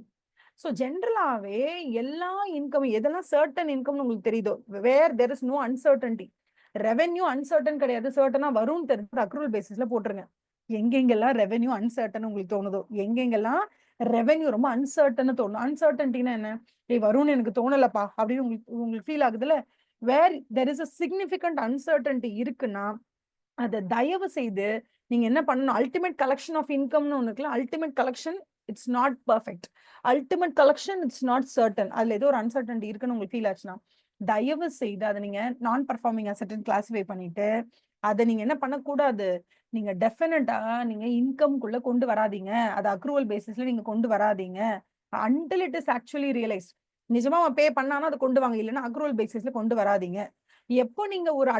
சோ ஜெனரலாவே எல்லா இன்கம் எதெல்லாம் சர்டன் இன்கம்னு உங்களுக்கு தெரியுதோ, where there is no uncertainty. Revenue uncertain கிடையாது. சர்டனா வரும்னு தெரிஞ்சு அக்ரூவல் பேசிஸ்ல போட்டுருங்க. எங்கெங்கெல்லாம் ரெவென்யூ அன்சர்டன் உங்களுக்கு தோணுதோ, எங்கெங்கெல்லாம் ரெவென்யூ ரொம்ப அன்சர்டன்னு தோணும். அன்சர்டன்டினா என்ன? "ஏய் வரும்னு எனக்கு தோணலப்பா" அப்படின்னு உங்களுக்கு உங்களுக்கு ஃபீல் ஆகுதுல்ல? Where there is a significant uncertainty இருக்குன்னா, அத தயவு செய்து நீங்க என்ன பண்ணணும், அல்டிமேட் கலெக்ஷன் ஆஃப் இன்கம்னு ஒண்ணு இருக்குல்ல, ultimate collection it's not perfect. Ultimate collection it's not certain. அதுல ஏதோ ஒரு அன்சர்டன்டி இருக்குன்னு உங்களுக்கு ஃபீல் ஆச்சுன்னா, தயவு செய்து அத நீங்க நான் பெர்ஃபார்மிங் அசெட்ன்னு கிளாஸிஃபை பண்ணிட்டு, அத நீங்க என்ன பண்ணக்கூடாது, நீங்க டெஃபினட்டா நீங்க இன்கம்குள்ள கொண்டு வராதீங்க. அத அக்ரூவல் பேசிஸ்ல நீங்க கொண்டு வராதீங்க. Until it is actually realised. நிஜமா அவன் பே பண்ணானா அத கொண்டு வாங்க. இல்லன்னா அக்ரூவல் பேசிஸ்ல கொண்டு வராதீங்க. எப்போ நீங்க ஒரு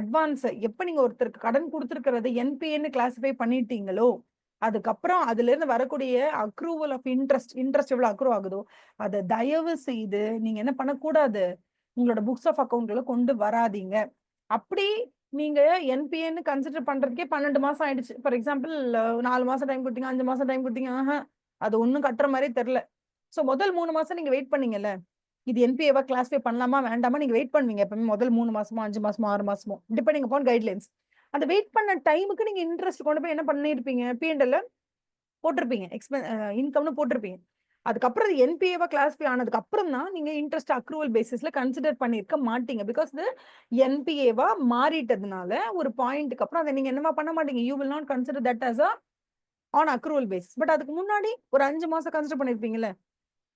எப்ப நீங்க ஒருத்தருக்கு கடன் குடுத்திருக்கிறத என்பிஏன்னு கிளாசிஃபை பண்ணிட்டீங்களோ, அதுக்கப்புறம் அதிலிருந்து வரக்கூடிய அக்ரூவல் ஆஃப் இன்ட்ரெஸ்ட் எவ்வளவு அக்ரூ ஆகுதோ, அத தயவு செய்து நீங்க என்ன பண்ணக்கூடாது, உங்களோட புக்ஸ் ஆஃப் அக்கவுண்ட்ல கொண்டு வராதீங்க. அப்படி நீங்க என்பிஏன்னு கன்சிடர் பண்றதுக்கே 12 மாசம் ஆயிடுச்சு. ஃபார் எக்ஸாம்பிள் 4 மாசம் டைம் குடுத்தீங்க, 5 மாசம் டைம் குடுத்தீங்க. அது ஒண்ணும் கட்டுற மாரியே தெரியல. சோ முதல் 3 மாசம் நீங்க வெயிட் பண்ணீங்கல்ல. இது என்பிஏவா கிளாஸிஃபை பண்ணலாமா வேண்டாமா நீங்க வெயிட் பண்ணுவீங்க. எப்பவுமே முதல் 3 மாசமோ, 5 மாசமோ, 6 மாசமோ டிபெண்டிங் அப்பான் கைட்லைன்ஸ். அந்த வெயிட் பண்ண டைமுக்கு நீங்க இன்ட்ரெஸ்ட் கொண்டு போய் என்ன பண்ணியிருப்பீங்க? பி&எல்ல போட்டிருப்பீங்க. இன்கம்னு போட்டிருப்பீங்க. அதுக்கப்புறம் அது என்பிஏவா கிளாஸிஃபை ஆனதுக்கு அப்புறம் தான் நீங்க இன்ட்ரெஸ்ட் அக்ரூவல் பேசிஸ்ல கன்சிடர் பண்ணியிருக்க மாட்டீங்க. பிகாஸ் இது என்பிஏவா மாறிட்டதுனால ஒரு பாயிண்ட்க்கு அப்புறம் அத நீங்க என்னவா பண்ண மாட்டீங்க. You will not consider that as a on accrual basis. But அதுக்கு முன்னாடி ஒரு 5 மாசம் கன்சிடர் பண்ணியிருப்பீங்கல்ல.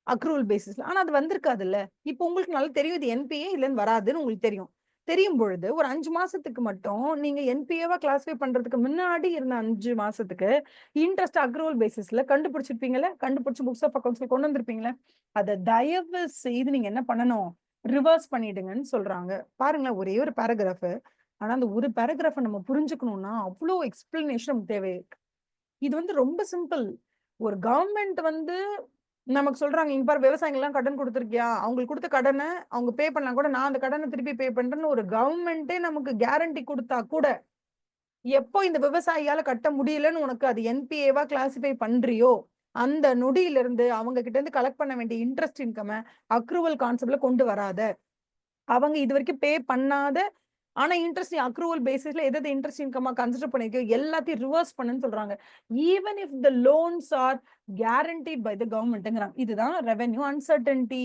அக்ரூவல் பேசிஸ்ல. ஆனா அது வந்திருக்காதுல்ல. இப்போ உங்களுக்கு நல்லா தெரியும் இது என்பிஏ இல்லன்னு வராதுன்னு உங்களுக்கு தெரியும். தெரியும் பொழுது ஒரு 5 மாசத்துக்கு மட்டும் நீங்க என்பிஏவா கிளாஸிஃபை பண்றதுக்கு முன்னாடி இருந்த 5 மாசத்துக்கு இன்ட்ரெஸ்ட் அக்ரூவல் பேசிஸ்ல கண்டுபிடிச்சிருப்பீங்கல்ல. கண்டுபிடிச்சு புக்ஸ் ஆஃப் அக்கவுண்ட்ஸ்ல கொண்டு வந்திருப்பீங்கல்ல. அத தயவு செய்து நீங்க என்ன பண்ணணும்? ரிவர்ஸ் பண்ணிடுங்கன்னு சொல்றாங்க. பாருங்களேன் ஒரே ஒரு பேராகிராஃப். ஆனா அந்த ஒரு பேராகிராஃப நம்ம புரிஞ்சுக்கணும்னா அவ்ளோ எக்ஸ்பிளனேஷன் நமக்கு தேவை இருக்கு. இது வந்து ரொம்ப சிம்பிள். ஒரு கவர்ன்மெண்ட் வந்து நமக்கு சொல்றாங்க, "இங்க பாரு விவசாயிங்கலாம் கடன் குடுத்துருக்கியா? அவங்களுக்கு குடுத்த கடன அவங்க பே பண்ணா கூட, நான் அந்த கடன திருப்பி பே பண்றேன்னு" ஒரு கவர்ன்மெண்ட்டே நமக்கு கேரண்டி குடுத்தா கூட, எப்போ இந்த விவசாயியால கட்ட முடியலன்னு உனக்கு அது என்பிஏவா கிளாஸிஃபை பண்றியோ, அந்த நொடியிலிருந்து அவங்க கிட்ட இருந்து கலெக்ட் பண்ண வேண்டிய இன்ட்ரெஸ்ட் இன்கம அக்ரூவல் கான்செப்ட்ல கொண்டு வராத. அவங்க இதுவரைக்கும் பே பண்ணாத ஆனா இன்ட்ரெஸ்ட் அக்ரூவல் பேசிஸ்ல எது இன்ட்ரெஸ்ட் இன்கமா கன்சிடர் பண்ணிருக்கோ எல்லாத்தையும் ரிவர்ஸ் பண்ணுன்னு சொல்றாங்க. Even if the loans are guaranteed by the கவர்மெண்ட்ங்கிறாங்க. இதுதான் ரெவென்யூ அன்சர்டன்டி.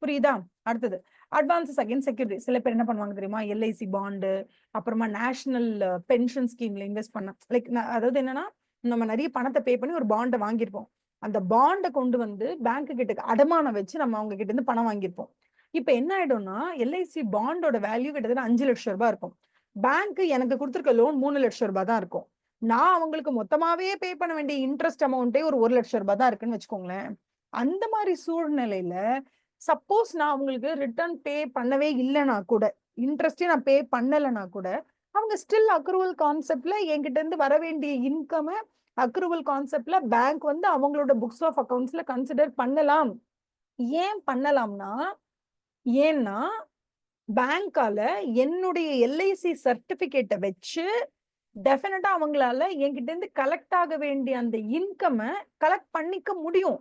புரியுதா? அடுத்தது அட்வான்சஸ் அகைன் செக்யூரிட்டி. சில பேர் என்ன பண்ணுவாங்க தெரியுமா? எல்ஐசி பாண்டு, அப்புறமா நேஷனல் பென்ஷன் ஸ்கீம்ல இன்வெஸ்ட் பண்ண லைக் அதாவது என்னன்னா, நம்ம நிறைய பணத்தை பே பண்ணி ஒரு பாண்டை வாங்கியிருப்போம். அந்த பாண்டை கொண்டு வந்து பேங்க் கிட்ட அடமானம் வச்சு நம்ம அவங்க கிட்ட இருந்து பணம் வாங்கியிருப்போம். இப்ப என்ன ஆயிடும்னா, எல்ஐசி பாண்டோட வேல்யூ கிட்டத்தட்ட 5 லட்சம் ரூபாய் இருக்கும். பேங்க் எனக்கு குடுத்திருக்க லோன் 3 லட்சம் ரூபாய் தான் இருக்கும். நான் அவங்களுக்கு மொத்தமாவே பே பண்ண வேண்டிய இன்ட்ரெஸ்ட் அமௌண்டே ஒரு 1 லட்சம் ரூபாய் தான் இருக்குன்னு வச்சுக்கோங்களேன். அந்த மாரி சூழ்நிலையில சப்போஸ் நான் அவங்களுக்கு ரிட்டர்ன் பே பண்ணவே இல்லன்னா கூட, இன்ட்ரெஸ்ட்டே நான் பே பண்ணலன்னா கூட, அவங்க ஸ்டில் அக்ரூவல் கான்செப்ட்ல என்கிட்ட இருந்து வர வேண்டிய இன்கம அக்ரூவல் கான்செப்ட்ல பேங்க் வந்து அவங்களோட புக்ஸ் ஆஃப் அக்கவுண்ட்ஸ்ல கன்சிடர் பண்ணலாம். ஏன் பண்ணலாம்னா, ஏன்னா பேங்கால என்னுடைய எல்ஐசி சர்டிபிகேட்டை வச்சு டெஃபினட்டா அவங்களால என்கிட்ட இருந்து கலெக்ட் ஆக வேண்டிய அந்த இன்கம் கலெக்ட் பண்ணிக்க முடியும்.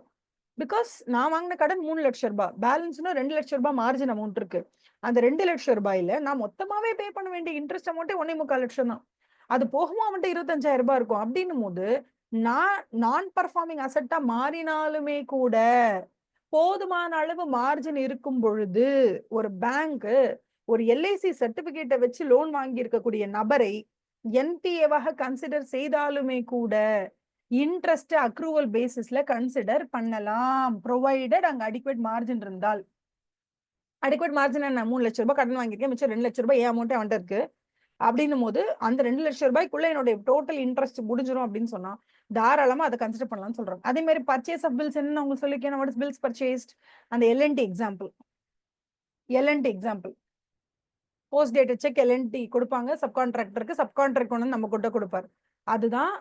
பிகாஸ் நான் வாங்கின கடன் 3 லட்சம் ரூபாய், பேலன்ஸ்னா 2 லட்சம் ரூபாய் மார்ஜின் அமௌண்ட் இருக்கு. அந்த 2 லட்சம் ரூபாயில நான் மொத்தமாவே பே பண்ண வேண்டிய இன்ட்ரெஸ்ட் அமௌண்ட்டே 1.25 லட்சம் தான். அது போகுமா அவன்கிட்ட 25,000 ரூபாய் இருக்கும். அப்படின்னும் போது நான் பர்ஃபார்மிங் அசெட்டா மாறினாலுமே கூட போதுமான அளவு மார்ஜின் இருக்கும் பொழுது ஒரு பேங்க் ஒரு எல்ஐசி சர்டிபிகேட்டை வச்சு லோன் வாங்கி இருக்கக்கூடிய நபரை என்பிஏவாக கன்சிடர் செய்தாலுமே கூட இன்ட்ரெஸ்ட் அக்ரூவல் பேசிஸ்ல கன்சிடர் பண்ணலாம், ப்ரொவைடட் அங்க அடிக்வேட் மார்ஜின் இருந்தால். அடிக்வேட் மார்ஜின் என்ன, 3 லட்சம் ரூபாய் கடன் வாங்கியிருக்கேன், மிச்சம் 2 லட்சம் ரூபாய் அமௌண்ட் அவன்கிட்ட இருக்கு அப்படின்னும் போது அந்த 2 லட்சம் ரூபாய்க்குள்ள என்னுடைய டோட்டல் இன்ட்ரெஸ்ட் முடிஞ்சிடும் அப்படின்னு சொன்னா தாராளமா அதை கன்சிடர் பண்ணலாம்னு சொல்றாங்க. அதே மாதிரி பர்ச்சேஸ் ஆஃப் பில்ஸ் என்ன உங்களுக்கு சொல்லிருக்கேன், வாட் இஸ் பில்ஸ் பர்ச்சேஸ்ட், அந்த L&T example. Post dated cheque L&T கொடுப்பாங்க சப்கான்ட்ராக்டருக்கு, சப்கான்ட்ராக்ட் வந்து நம்ம கிட்ட கொடுப்பாரு, அதுதான்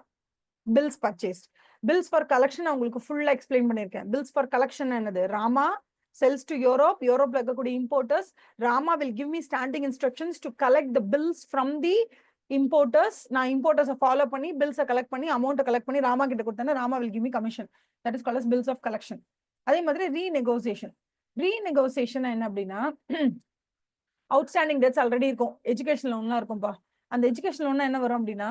bills purchased. Bills for collection உங்களுக்கு ஃபுல்லா எக்ஸ்பிளைன் பண்ணிருக்கேன். பில்ஸ் ஃபார் கலெக்ஷன் என்னது, ராமா sells to Europe, யூரோப்ல இருக்கக்கூடிய importers, Rama will give me standing instructions to collect the bills from the importers. நான் importers ஃபாலோ பண்ணி பில்ஸை கலெக்ட் பண்ணி அமௌண்ட் கலெக்ட் பண்ணி ராமா கிட்ட கொடுத்தேன்னா Rama will give me commission. That is called as bills of collection. அதே மாதிரி ரீநெகோசியேஷன் என்ன அப்படின்னா, அவுட்ஸ்டாண்டிங் டெட்ஸ் ஆல்ரெடி இருக்கும், எஜுகேஷன் லோன்லாம் இருக்கும்பா. அந்த எஜுகேஷன் லோன் என்ன வரும் அப்படின்னா,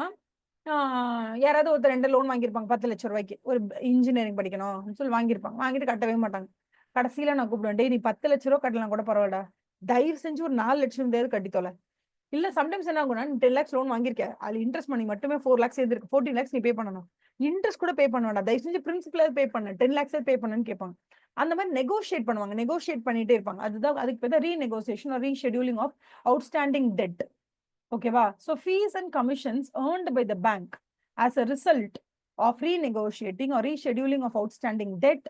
யாராவது ஒருத்தர் 2 லோன் வாங்கியிருப்பாங்க 10 லட்சம் ரூபாய்க்கு, ஒரு இன்ஜினியரிங் படிக்கணும் சொல்லி வாங்கியிருப்பாங்க, வாங்கிட்டு கட்டவே மாட்டாங்க. கடைசியில நான் கூப்பிடுவேன், டேய் நீ 10 லட்சம் ரூபா கட்டலாம் கூட பரவாயில்ல, தயவு செஞ்சு ஒரு 4 லட்சம் கட்டி தொலை. இல்ல சம்டைம்ஸ் என்ன ஆகும்னா, நீ 10 lakhs லோன் வாங்கியிருக்க, அதுல இன்ட்ரெஸ்ட் மணி மட்டுமே 4 lakhs சேர்ந்துருக்கு, 14 lakhs நீ பே பண்ணணும், இன்ட்ரெஸ்ட் கூட பே பண்ண வேண்டாம், தயவு செஞ்சு பிரின்சிபல் பே பண்ணு, 10 lakhs பே பண்ணுன்னு கேட்பாங்க. அந்த மாதிரி நெகோஷியேட் பண்ணுவாங்க, நெகோஷியேட் பண்ணிட்டே இருப்பாங்க. அதுதான் அதுக்கு பேர் renegotiation or rescheduling of outstanding debt. ஓகேவா? So fees and commissions earned by the bank as a result of renegotiating or rescheduling of outstanding debt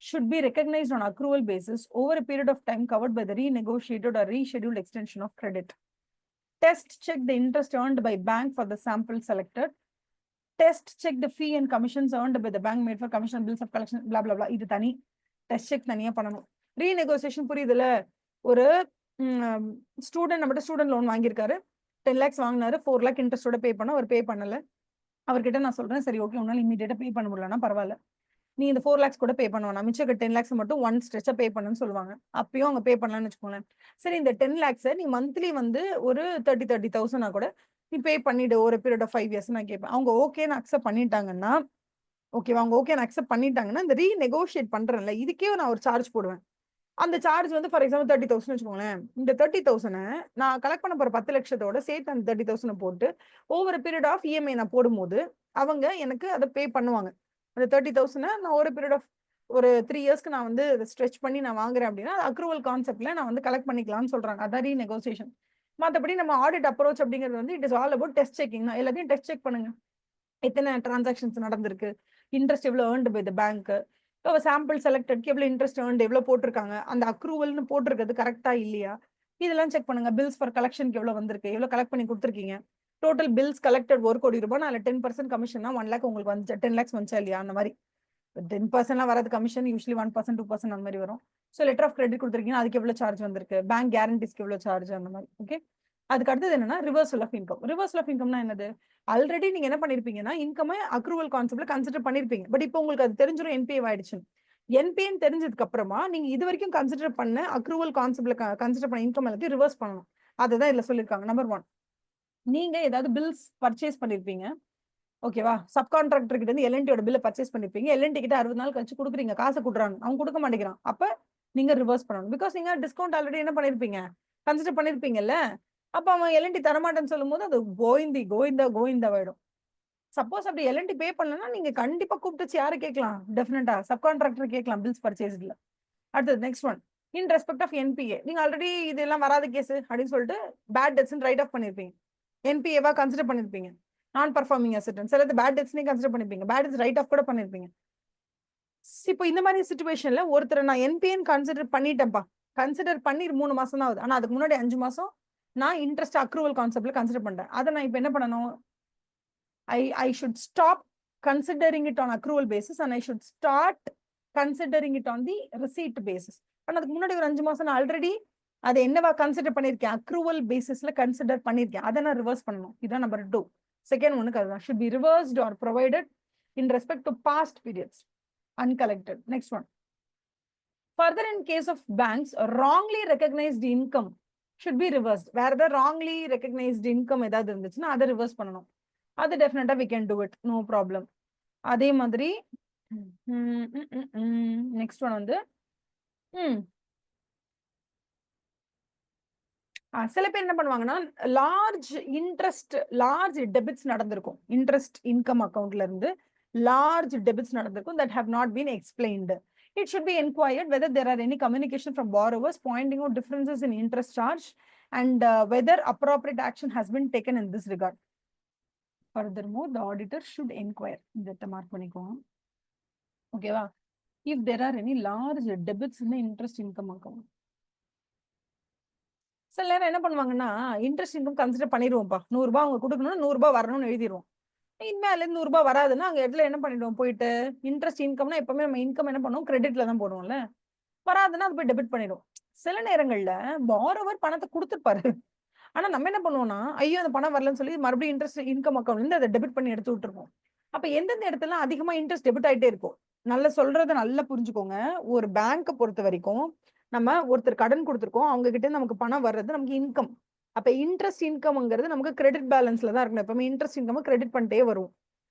should be recognized on accrual basis over a period of time covered by the renegotiated or rescheduled extension of credit. Test check the interest earned by bank for the sample selected. Test check the fee and commissions earned by the bank made for commission bills of collection, blah blah blah. இது தனி test check தனியா பண்ணணும். ரீநெகோசியேஷன் புரியுதுல, ஒரு student நம்மகிட்ட student loan வாங்கியிருக்காரு, 10 lakhs வாங்கினாரு, 4 lakh இன்ட்ரெஸ்டோட பே பண்ண, அவர் பே பண்ணல. அவர்கிட்ட நான் சொல்றேன், சரி ஓகே உன்னால இமீடியட்டா பே பண்ண முடியலன்னா பரவாயில்ல, நீ இந்த 4 lakhs கூட பே பண்ணுவானா, மிச்சம் 10 lakhs மட்டும் ஒன் ஸ்ட்ரெச்சா பே பண்ணுன்னு சொல்லுவாங்க. அப்பயும் அவங்க பே பண்ணலாம்னு வச்சுக்கோங்களேன். சரி இந்த 10 lakhs நீ மந்த்லி வந்து ஒரு 30,000 கூட நீ பே பண்ணிடு ஒரு பீரியட் ஆஃப் 5 years நான் கேட்பேன். அவங்க ஓகேன்னு அக்செப்ட் பண்ணிட்டாங்கன்னா, ஓகேவா, அவங்க ஓகே அக்செப்ட் பண்ணிட்டாங்கன்னா இந்த ரீநெகோஷியேட் பண்றேன்ல, இதுக்கே நான் ஒரு சார்ஜ் போடுவேன். அந்த சார்ஜ் வந்து ஃபார் எக்ஸாம்பிள் 30,000 வச்சுக்கோங்களேன். இந்த 30,000 நான் கலெக்ட் பண்ண போற 10 லட்சத்தோட சேர்த்து அந்த 30,000 போட்டு ஓவர் பீரியட் ஆஃப் இஎம்ஐ நான் போடும்போது அவங்க எனக்கு அதை பே பண்ணுவாங்க. அந்த 30,000 நான் ஒரு பீரியட் ஆஃப் ஒரு 3 yearsக்கு நான் வந்து ஸ்ட்ரெச் பண்ணி நான் வாங்குறேன் அப்படின்னா அக்ரூவல் கான்செப்ட்ல நான் வந்து கலெக்ட் பண்ணிக்கலாம்னு சொல்றாங்க. அதான் ரீநெகோசியேஷன். மற்றபடி நம்ம ஆடிட் அப்ரோச் அப்படிங்கிறது வந்து it is all about test checking தான். எல்லாத்தையும் டெஸ்ட் செக் பண்ணுங்க, எத்தனை டிரான்சாக்ஷன்ஸ் நடந்திருக்கு, இன்ட்ரெஸ்ட் எவ்வளவு earned by the bank, sample செலக்டட்க்கு எவ்வளவு இன்ட்ரெஸ்ட் ஏர்ன்டு எவ்வளவு போட்டிருக்காங்க, அந்த அக்ரூவல்னு போட்டிருக்கிறது கரெக்டா இல்லையா, இதெல்லாம் செக் பண்ணுங்க. பில்ஸ் ஃபார் கலெக்ஷனுக்கு எவ்வளவு வந்திருக்கு, எவ்வளவு கலெக்ட் பண்ணி கொடுத்துருக்கீங்க, டோட்டல் பில்ஸ் கலெக்டட் 1 கோடி ரூபாய், அதுல 10% கமிஷன் 1 lakh உங்களுக்கு வந்து 10 lakhs வந்துச்சா இல்லையா, அந்த மாதிரி 10% வராது கமிஷன், யூஸ்வலி 1% 2% அந்த மாதிரி வரும். ஸோ லெட்டர் ஆஃப் கிரெடிட் கொடுத்துருக்கீங்கன்னா அதுக்கு எவ்வளவு சார்ஜ் வந்திருக்கு, பேங்க் கேரண்டிஸ்க்கு எவ்வளவு சார்ஜ், அந்த மாதிரி. ஓகே, அதுக்கு அடுத்தது என்னன்னா reversal of income. Reversal of இன்கம்னா என்னது, ஆல்ரெடி நீங்க என்ன பண்ணிருப்பீங்கன்னா இன்கம் அக்ரூவல் கான்செப்ட்ல கன்சிடர் பண்ணிருப்பீங்க, பட் இப்போ உங்களுக்கு அது தெரிஞ்சிடும் என்பிஏ ஆயிடுச்சு. என்பிஏ தெரிஞ்சதுக்கு அப்புறமா நீங்க இது வரைக்கும் கன்சிடர் பண்ண அக்ரூவல் கான்செப்ட்ல கன்சிடர் பண்ண இன்கம் எல்லாத்தையும் ரிவர்ஸ் பண்ணணும். அதுதான் இதுல சொல்லியிருக்காங்க. நம்பர் 1, நீங்க ஏதாவது பில்ஸ் பர்ச்சேஸ் பண்ணிருப்பீங்க, ஓகேவா, சப்கான்ட்ராக்டர் கிட்ட இருந்து எல்என்டியோட பில்ல பர்ச்சேஸ் பண்ணிருப்பீங்க, எல்என்டி கிட்ட 60 நாள் கழிச்சு கொடுக்குறீங்க, காசு கொடுறாங்க, அவங்க கொடுக்க மாட்டேங்கிறான், அப்ப நீங்க ரிவர்ஸ் பண்ணணும். பிகாஸ் நீங்க டிஸ்கவுண்ட் ஆல்ரெடி என்ன பண்ணிருப்பீங்க, கன்சிடர் பண்ணிருப்பீங்கல்ல, அப்ப அவன் எல்என்டி தரமாட்டேன்னு சொல்லும் போது அது கோவிந்தாயிடும். சப்போஸ் அப்படி எல்என்டி பே பண்ணலன்னா நீங்க கண்டிப்பா கூப்பிட்டு யாரை கேட்கலாம், டெஃபினட்டா சப்கான்ட்ராக்டர் கேட்கலாம் பில்ஸ் பர்ச்சேஸ்ல. அடுத்தது next one, in respect of NPA, நீங்க ஆல்ரெடி இதெல்லாம் வராத கேஸ் அப்படின்னு சொல்லிட்டு பேட் டெட்ஸ் ரைட் ஆஃப் பண்ணிருப்பீங்க, என்பிஏவா கன்சிடர் பண்ணிருப்பீங்க, நான் பர்ஃபார்மிங் அசெட், சில பேட் டெட்ஸ் கன்சிடர் பண்ணிருப்பீங்க, பேட் டெட்ஸ் ரைட் ஆஃப் கூட பண்ணிருப்பீங்க. இப்போ இந்த மாதிரி சிச்சுவேஷன்ல ஒருத்தர் நான் என்பிஏன்னு கன்சிடர் பண்ணிட்டேன்ப்பா, கன்சிடர் பண்ணி 3 மாசம் தான் ஆகுது, ஆனா அதுக்கு முன்னாடி 5 மாசம் நான் இன்ட்ரெஸ்ட் அக்ரூவல் கான்செப்ட்ல கன்சிடர் பண்றேன். அதை நான் இப்போ என்ன பண்ணணும், I should stop considering it on accrual basis and I should start considering it on the receipt basis. ஆனா அதுக்கு முன்னாடி ஒரு 5 மாசம் நான் ஆல்ரெடி அதை என்னவா கன்சிடர் பண்ணிருக்கேன், அக்ரூவல் பேசிஸ்ல கன்சிடர் பண்ணிருக்கேன், அதை நான் ரிவர்ஸ் பண்ணணும். இதான் நம்பர் 2. செகண்ட் ஒன்னுக்கு அதுதான், should be reversed or provided in respect to past periods uncollected. Next one, further in case of banks, wrongly recognized income should be reversed. வேற ஏதாவது wrongly recognized income ஏதாவது இருந்துச்சுன்னா அதை ரிவர்ஸ் பண்ணணும். அது டெஃபினட்டா we can do it, no problem. அதே மாதிரி நெக்ஸ்ட் ஒன் வந்து சில பேர் என்ன பண்ணுவாங்கன்னா, லார்ஜ் டெபிட்ஸ் நடந்திருக்கும், இன்ட்ரெஸ்ட் இன்கம் அக்கௌண்ட்ல இருந்து லார்ஜ் டெபிட்ஸ் நடந்திருக்கும், that have not been explained. It should be inquired whether there are any communication from borrowers pointing out differences in interest charge and whether appropriate action has been taken in this regard. Furthermore, the auditor should inquire. இந்த mark பண்ணிக்கோங்க, ஓகேவா? If there are any large debits in the interest income account. சில நேரம் என்ன பண்ணுவாங்கன்னா, interest income consider பண்ணிடுவோம்ப்பா, 100 ரூபாய் அவங்க கொடுக்கணும்னா 100 ரூபாய் வரணும்னு எழுதிடுவோம். இனிமேல 100 ரூபாய் வராதுன்னா அங்க இடத்துல என்ன பண்ணிடுவோம், போயிட்டு இன்ட்ரெஸ்ட் இன்கம்னா எப்பவுமே நம்ம இன்கம் என்ன பண்ணுவோம், கிரெடிட்ல தான் போடுவோம்ல, வராதுன்னா அது போய் டெபிட் பண்ணிடுவோம். சில நேரங்கள்ல பாரோவர் பணத்தை கொடுத்துருப்பாரு, ஆனா நம்ம என்ன பண்ணுவோம்னா, ஐயோ அந்த பணம் வரலன்னு சொல்லி மறுபடியும் இன்ட்ரெஸ்ட் இன்கம் அக்கௌண்ட்ல இருந்து அதை டெபிட் பண்ணி எடுத்து விட்டுருப்போம். அப்ப எந்தெந்த இடத்துல அதிகமா இன்ட்ரெஸ்ட் டெபிட் ஆயிட்டே இருக்கும், நல்லா சொல்றதை நல்லா புரிஞ்சுக்கோங்க. ஒரு பேங்கை பொறுத்த வரைக்கும் நம்ம ஒருத்தர் கடன் கொடுத்துருக்கோம், அவங்க கிட்ட நமக்கு பணம் வர்றது நமக்கு இன்கம். அப்ப இன்ட்ரெஸ்ட் இன்கம்ங்கிறது நமக்கு கிரெடிட் பேலன்ஸ்ல தான் இருக்கணும். எப்பவுமே இன்ட்ரெஸ்ட் இன்கம் கிரெடிட் பண்ணிட்டே வரும்,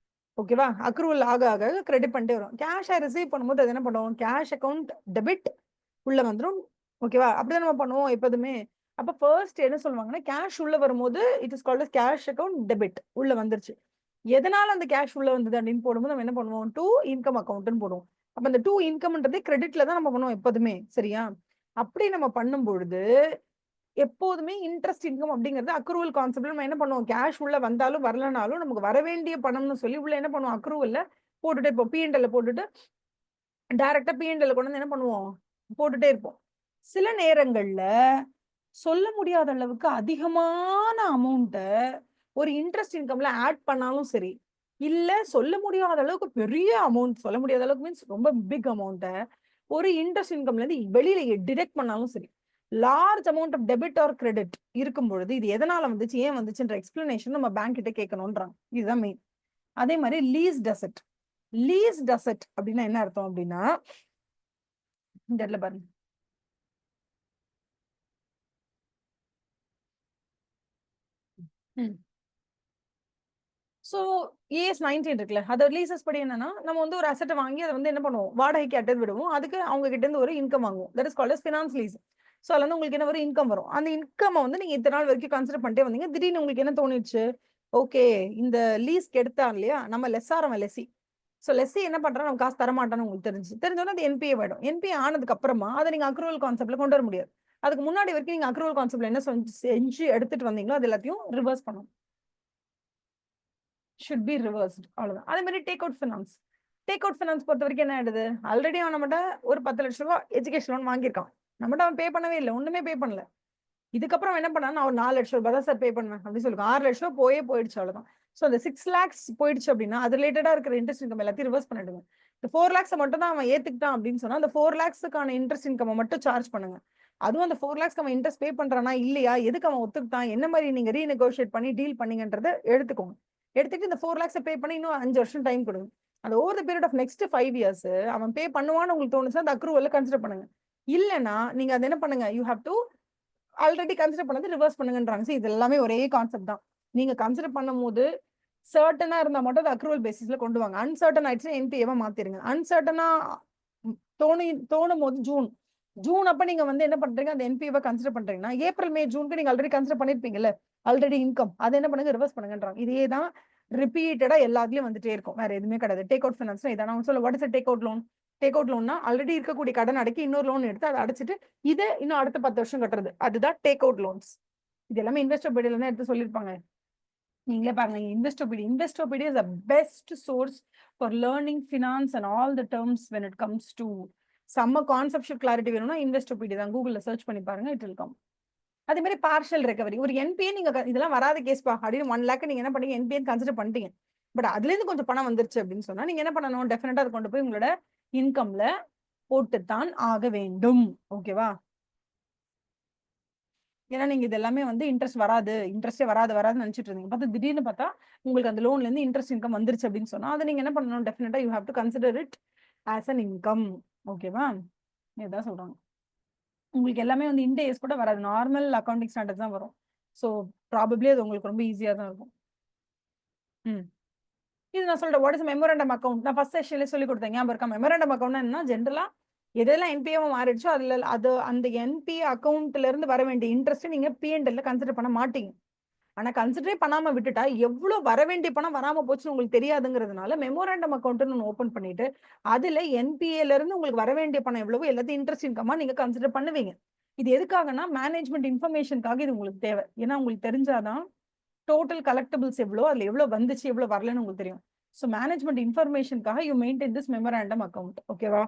ஓகேவா? அக்ரூவல் ஆக ஆக கிரெடிட் பண்ணிட்டே வரும். கேஷை ரிசீவ் பண்ணும்போது அது என்ன பண்ணுவோம், கேஷ் அக்கௌண்ட் டெபிட் உள்ள வந்துடும், ஓகேவா? அப்படிதான் நம்ம பண்ணுவோம் எப்போதுமே. அப்ப ஃபர்ஸ்ட் என்ன சொல்லுவாங்கன்னா, கேஷ் உள்ள வரும்போது it is called cash account debit உள்ள வந்துருச்சு. எதனால அந்த கேஷ் உள்ள வந்தது அப்படின்னு போடும்போது நம்ம என்ன பண்ணுவோம், டு இன்கம் அக்கௌண்ட்னு போடுவோம். அப்ப அந்த டு இன்கம்ன்றது கிரெடிட்ல தான் நம்ம பண்ணுவோம் எப்போதுமே, சரியா? அப்படி நம்ம பண்ணும் பொழுது எப்போதுமே இன்ட்ரெஸ்ட் இன்கம் அப்படிங்கிறது அக்ரூவல் கான்செப்ட்ல நம்ம என்ன பண்ணுவோம், கேஷ் உள்ள வந்தாலும் வரலனாலும் நமக்கு வர வேண்டிய பணம்னு சொல்லி உள்ள என்ன பண்ணுவோம், அக்ரூவல்ல போட்டுட்டே இருப்போம். பிஎன்எல்ல போட்டுட்டு டைரக்டா பிஎன்எல்ல கொண்டு வந்து என்ன பண்ணுவோம், போட்டுட்டே இருப்போம். சில நேரங்கள்ல சொல்ல முடியாத அளவுக்கு அதிகமான அமௌண்ட்டை ஒரு இன்ட்ரெஸ்ட் இன்கம்ல ஆட் பண்ணாலும் சரி, இல்ல சொல்ல முடியாத அளவுக்கு பெரிய அமௌண்ட், சொல்ல முடியாத அளவுக்கு மீன்ஸ் ரொம்ப பிக் அமௌண்ட்டை ஒரு இன்ட்ரெஸ்ட் இன்கம்ல இருந்து வெளியில டிடெக்ட் பண்ணாலும் சரி, large amount of debit or credit இருக்கும் பொழுது இது எதனால வந்துச்சு, ஏன் வந்துச்சுன்ற எக்ஸ்பிளனேஷன் நம்ம பேங்க் கிட்ட கேட்கணும்ன்றாங்க. இதுதான் மெயின். அதே மாதிரி லீஸ்ட் அசெட் அப்படின்னா என்ன அர்த்தம் அப்படின்னா, இந்த இடத்துல பாருங்க, ஸோ ஏஎஸ் 19 இருக்குல்ல, அதை லீசஸ் படி என்னன்னா, நம்ம வந்து ஒரு அசெட்டை வாங்கி அதை வந்து என்ன பண்ணுவோம், வாடகைக்கு அட்டை விடுவோம், அதுக்கு அவங்க கிட்ட இருந்து ஒரு இன்கம் வாங்குவோம், that is called as finance lease. So அதுல வந்து உங்களுக்கு என்ன ஒரு இன்கம் வரும். அந்த இன்கம் வந்து நீங்க இத்தனை நாள் வரைக்கும் கன்சிடர் பண்ணிட்டே வந்தீங்க, திடீர்னு உங்களுக்கு என்ன தோணிடுச்சு, ஓகே இந்த லீஸ்க்கு எடுத்தாங்க இல்லையா, நம்ம லெஸ்ஸி. ஸோ லெஸ்ஸி என்ன பண்றா, நம்ம காசு தரமாட்டான்னு உங்களுக்கு தெரிஞ்சோன்னா அது என்பிஏ ஆயிடும். என்பிஏ ஆனதுக்கு அப்புறமா அதை நீங்க அக்ரூவல் கான்செப்ட்ல கொண்டு வர முடியாது. அதுக்கு முன்னாடி வரைக்கும் நீங்க அக்ரூவல் கான்செப்ட்ல என்ன செஞ்சு எடுத்துட்டு வந்தீங்களோ அது எல்லாத்தையும் ரிவர்ஸ் பண்ணும், should be reversed. அவ்வளவுதான். அதே மாதிரி டேக் அவுட் ஃபினான்ஸ் பொறுத்த வரைக்கும் என்ன ஆயிடுது, ஆல்ரெடி அவன் நம்மகிட்ட ஒரு 10 லட்சம் ரூபாய் எஜுகேஷன் லோன் வாங்கியிருக்கான், நம்மகிட்ட அவன் பே பண்ணவே இல்லை, ஒண்ணுமே பே பண்ணல. இதுக்கப்புறம் என்ன பண்ணா, நான் ஒரு 4 லட்சம் ரூபாய் தான் சார் பே பண்ணுவேன் அப்படின்னு சொல்லுங்க, 6 லட்சம் ரூபாய் போயிடுச்சு, அவ்வளவுதான். ஸோ அந்த 6 lakhs போயிடுச்சு அப்படின்னா அது ரிலேட்டடா இருக்கிற இன்ட்ரெஸ்ட் இன்கம் எல்லாத்தையும் ரிவர்ஸ் பண்ணிடுங்க. இந்த 4 lakhs மட்டும் தான் அவன் ஏத்துக்கிட்டான் அப்படின்னு சொன்னா அந்த 4 lakhsக்கான இன்ட்ரெஸ்ட் இன்கம் மட்டும் சார்ஜ் பண்ணுங்க. அதுவும் அந்த 4 lakhs அவன் இன்ட்ரெஸ்ட் பே பண்றானா இல்லையா, எதுக்கு அவன் ஒத்துக்கிட்டான், என்ன மாதிரி நீங்க ரீநெகோஷியேட் பண்ணி டீல் பண்ணீங்கன்றதை எடுத்துக்கோங்க. எடுத்துட்டு இந்த 4 lakhs பே பண்ணி இன்னும் 5 வருஷம் டைம் கொடுங்க. அந்த over the period of next 5 years அவன் பே பண்ணுவான்னு உங்களுக்கு தோணுச்சுன்னா அந்த அக்ரூவல்ல கன்சிடர் பண்ணுங்க. இல்லைன்னா நீங்க அதை என்ன பண்ணுங்க, you have to already consider பண்ணது ரிவர்ஸ் பண்ணுங்கன்றாங்க. இது எல்லாமே ஒரே கான்செப்ட் தான். நீங்க கன்சிடர் பண்ணும் போது சர்டனா இருந்தா மட்டும் அது அக்ரூவல் பேசிஸ்ல கொண்டு வாங்க. அன்சர்டன் ஆயிடுச்சுன்னா என்பிஏவா மாத்திருங்க. அன்சர்டனா தோணும் போது ஜூன் அப்ப நீங்க வந்து என்ன பண்றீங்க, அந்த என்பிஏவை கன்சிடர் பண்றீங்கன்னா ஏப்ரல் மே ஜூனுக்கு நீங்க ஆல்ரெடி கன்சிடர் பண்ணிருப்பீங்கல்ல ஆல்ரெடி இன்கம், அதை என்ன பண்ணுங்க, ரிவர்ஸ் பண்ணுங்கன்றாங்க. இதே தான் ரிப்பீட்டடா எல்லாத்துலயும் வந்துட்டே இருக்கும், வேற எதுவுமே கிடையாது. டேக் அவுட் ஃபினான்ஸ் இதான் சொல்ல, what is take out loan? Take out லோன்னா ஆல்ரெடி இருக்கக்கூடிய கடன் அடக்கி இன்னொரு லோன் எடுத்து அதை அடைச்சிட்டு இது இன்னும் அடுத்த 10 வருஷம் கட்டுறது, அதுதான் டேக் அவுட் லோன்ஸ். இது எல்லாமே இன்வெஸ்டோபீடியால தான் எடுத்து சொல்லியிருப்பாங்க. நீங்களே பாருங்க, இன்வெஸ்டோபீடியா is a best source for learning finance and all the terms when it comes to செம்ம கான்செப்ஷுவல் கிளாரிட்டி வேணும்னா இன்வெஸ்டோபீடியா தான், கூகுள்ல சர்ச் பண்ணி பாருங்க, இட் வில் கம். அதே மாதிரி பார்ஷியல் ரெக்கவரி, ஒரு என்பிஏ நீங்க இதெல்லாம் வராத கேஸ்பா அப்படின்னு 1 lakh நீங்க என்ன பண்ணீங்க, என்பிஏ கன்சிடர் பண்ணிட்டீங்க, பட் அதுல இருந்து கொஞ்சம் பணம் வந்துருச்சு அப்படின்னு சொன்னா நீங்க என்ன பண்ணணும், டெஃபினட்டா அதை கொண்டு போய் உங்களோட இன்கம்ல போட்டுத்தான் ஆக வேண்டும், ஓகேவா? ஏன்னா நீங்க இது எல்லாமே வந்து இன்ட்ரெஸ்டே வராதுன்னு நினைச்சிட்டு இருந்தீங்க. பார்த்தா திடீர்னு பார்த்தா உங்களுக்கு அந்த லோன்ல இருந்து இன்ட்ரெஸ்ட் இன்கம் வந்துருச்சு அப்படின்னு சொன்னா அதை நீங்க என்ன பண்ணணும், டெஃபினட்டா you have to consider it as an income. ஓகேவா? இதுதான் சொல்றாங்க. உங்களுக்கு எல்லாமே வந்து இன்டேஸ் கூட வராது, நார்மல் அக்கௌண்டிங் ஸ்டாண்டர்ட்ஸ் தான் வரும். ஸோ ப்ராபப்ளி அது உங்களுக்கு ரொம்ப ஈஸியா தான் இருக்கும். இது நான் சொல்றேன், வாட் இஸ் மெமோரண்டம் அக்கௌண்ட். நான் ஃபர்ஸ்ட் செஷன்ல சொல்லி கொடுத்தேன், ஞாபகம் இருக்கா? மெமோரண்டம் அக்கௌண்ட்னா என்ன, ஜென்ரலா எதெல்லாம் என்பிஏவா மாறிடுச்சோ அது அந்த என்பிஏ அக்கௌண்ட்ல இருந்து வர வேண்டிய இன்ட்ரெஸ்ட் நீங்க பிஎன்எல்ல கன்சிடர் பண்ண மாட்டீங்க. ஆனா கன்சிடரே பண்ணாம விட்டுட்டா எவ்வளவு வர வேண்டிய பணம் வராம போச்சுன்னு உங்களுக்கு தெரியாதுங்கிறதுனால மெமோரண்டம் அக்கௌண்ட்னு ஒன்று ஓபன் பண்ணிட்டு அதுல என்பிஏல இருந்து உங்களுக்கு வர வேண்டிய பணம் எவ்வளவோ எல்லாத்தையும் இன்ட்ரெஸ்ட் இன்கமா நீங்க கன்சிடர் பண்ணுவீங்க. இது எதுக்காகனா மேனேஜ்மெண்ட் இன்ஃபர்மேஷனுக்காக இது உங்களுக்கு தேவை. ஏன்னா உங்களுக்கு தெரிஞ்சாதான் டோட்டல் கலெக்டபிள்ஸ் எவ்வளோ, அதுல எவ்வளவு வந்துச்சு எவ்வளவு வரலன்னு உங்களுக்கு தெரியும். ஸோ மேனேஜ்மெண்ட் இன்ஃபர்மேஷனுக்காக you maintain this memorandum account. ஓகேவா?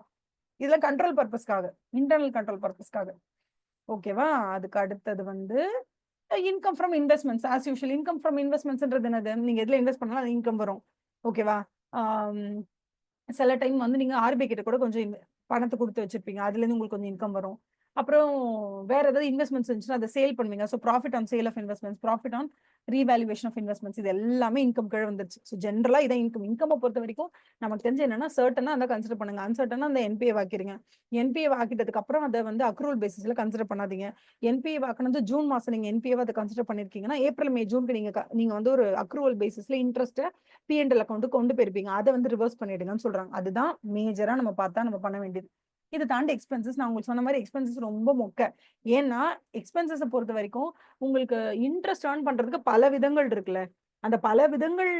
இதுல கண்ட்ரோல் பர்பஸ்க்காக, இன்டர்னல் கண்ட்ரோல் பர்பஸ்க்காக. ஓகேவா? அதுக்கு அடுத்தது வந்து income from investments. As usual income from இன்வெஸ்ட்மெண்ட்ஸ்ன்றது என்னது, நீங்க எதுல இன்வெஸ்ட் பண்ணாலும் அது இன்கம் வரும். ஓகேவா? சில டைம் வந்து நீங்க ஆர்பிஐ கிட்ட கூட கொஞ்சம் பணத்தை கொடுத்து வச்சிருப்பீங்க, அதுல இருந்து உங்களுக்கு கொஞ்சம் இன்கம் வரும். அப்புறம் வேற ஏதாவது இன்வெஸ்ட்மெண்ட்ஸ் இருந்துச்சுன்னா அதை சேல் பண்ணுவீங்க. So profit on sale of investments, profit on revaluation of investments, இது எல்லாமே இன்கம் கீழே வந்துருச்சு. ஸோ ஜென்ரலா இதான் இன்கம். இன்கம் பொறுத்த வரைக்கும் நமக்கு தெரிஞ்சு என்னன்னா சர்டனா அந்த கன்சிடர் பண்ணுங்க, அன்சர்டனா அந்த என்பிஏ வாக்கிடுங்க. என்பிஏ வாக்கிட்டதுக்கு அப்புறம் அதை வந்து அக்ரூவல் பேசிஸ்ல கன்சிடர் பண்ணாதீங்க. என்பிஏ வாக்கினது ஜூன் மாசம் நீங்க என்பிஏ அதை கன்சிடர் பண்ணிருக்கீங்கன்னா ஏப்ரல் மே ஜூனுக்கு நீங்க வந்து ஒரு அக்ரூவல் பேசிஸ்ல இன்ட்ரெஸ்ட் பிஎன்எல் அக்கௌண்ட்டுக்கு கொண்டு போயிருப்பீங்க, அதை வந்து ரிவர்ஸ் பண்ணிடுங்கன்னு சொல்றாங்க. அதுதான் மேஜரா நம்ம பார்த்தா நம்ம பண்ண வேண்டியது. இது தாண்டி எக்ஸ்பென்சஸ், நான் உங்களுக்கு சொன்ன மாதிரி எக்ஸ்பென்சஸ் ரொம்ப மொக்க. ஏன்னா எக்ஸ்பென்சஸை பொறுத்த வரைக்கும் உங்களுக்கு இன்ட்ரெஸ்ட் ஏர்ன் பண்றதுக்கு பல விதங்கள் இருக்குல்ல. அந்த பல விதங்கள்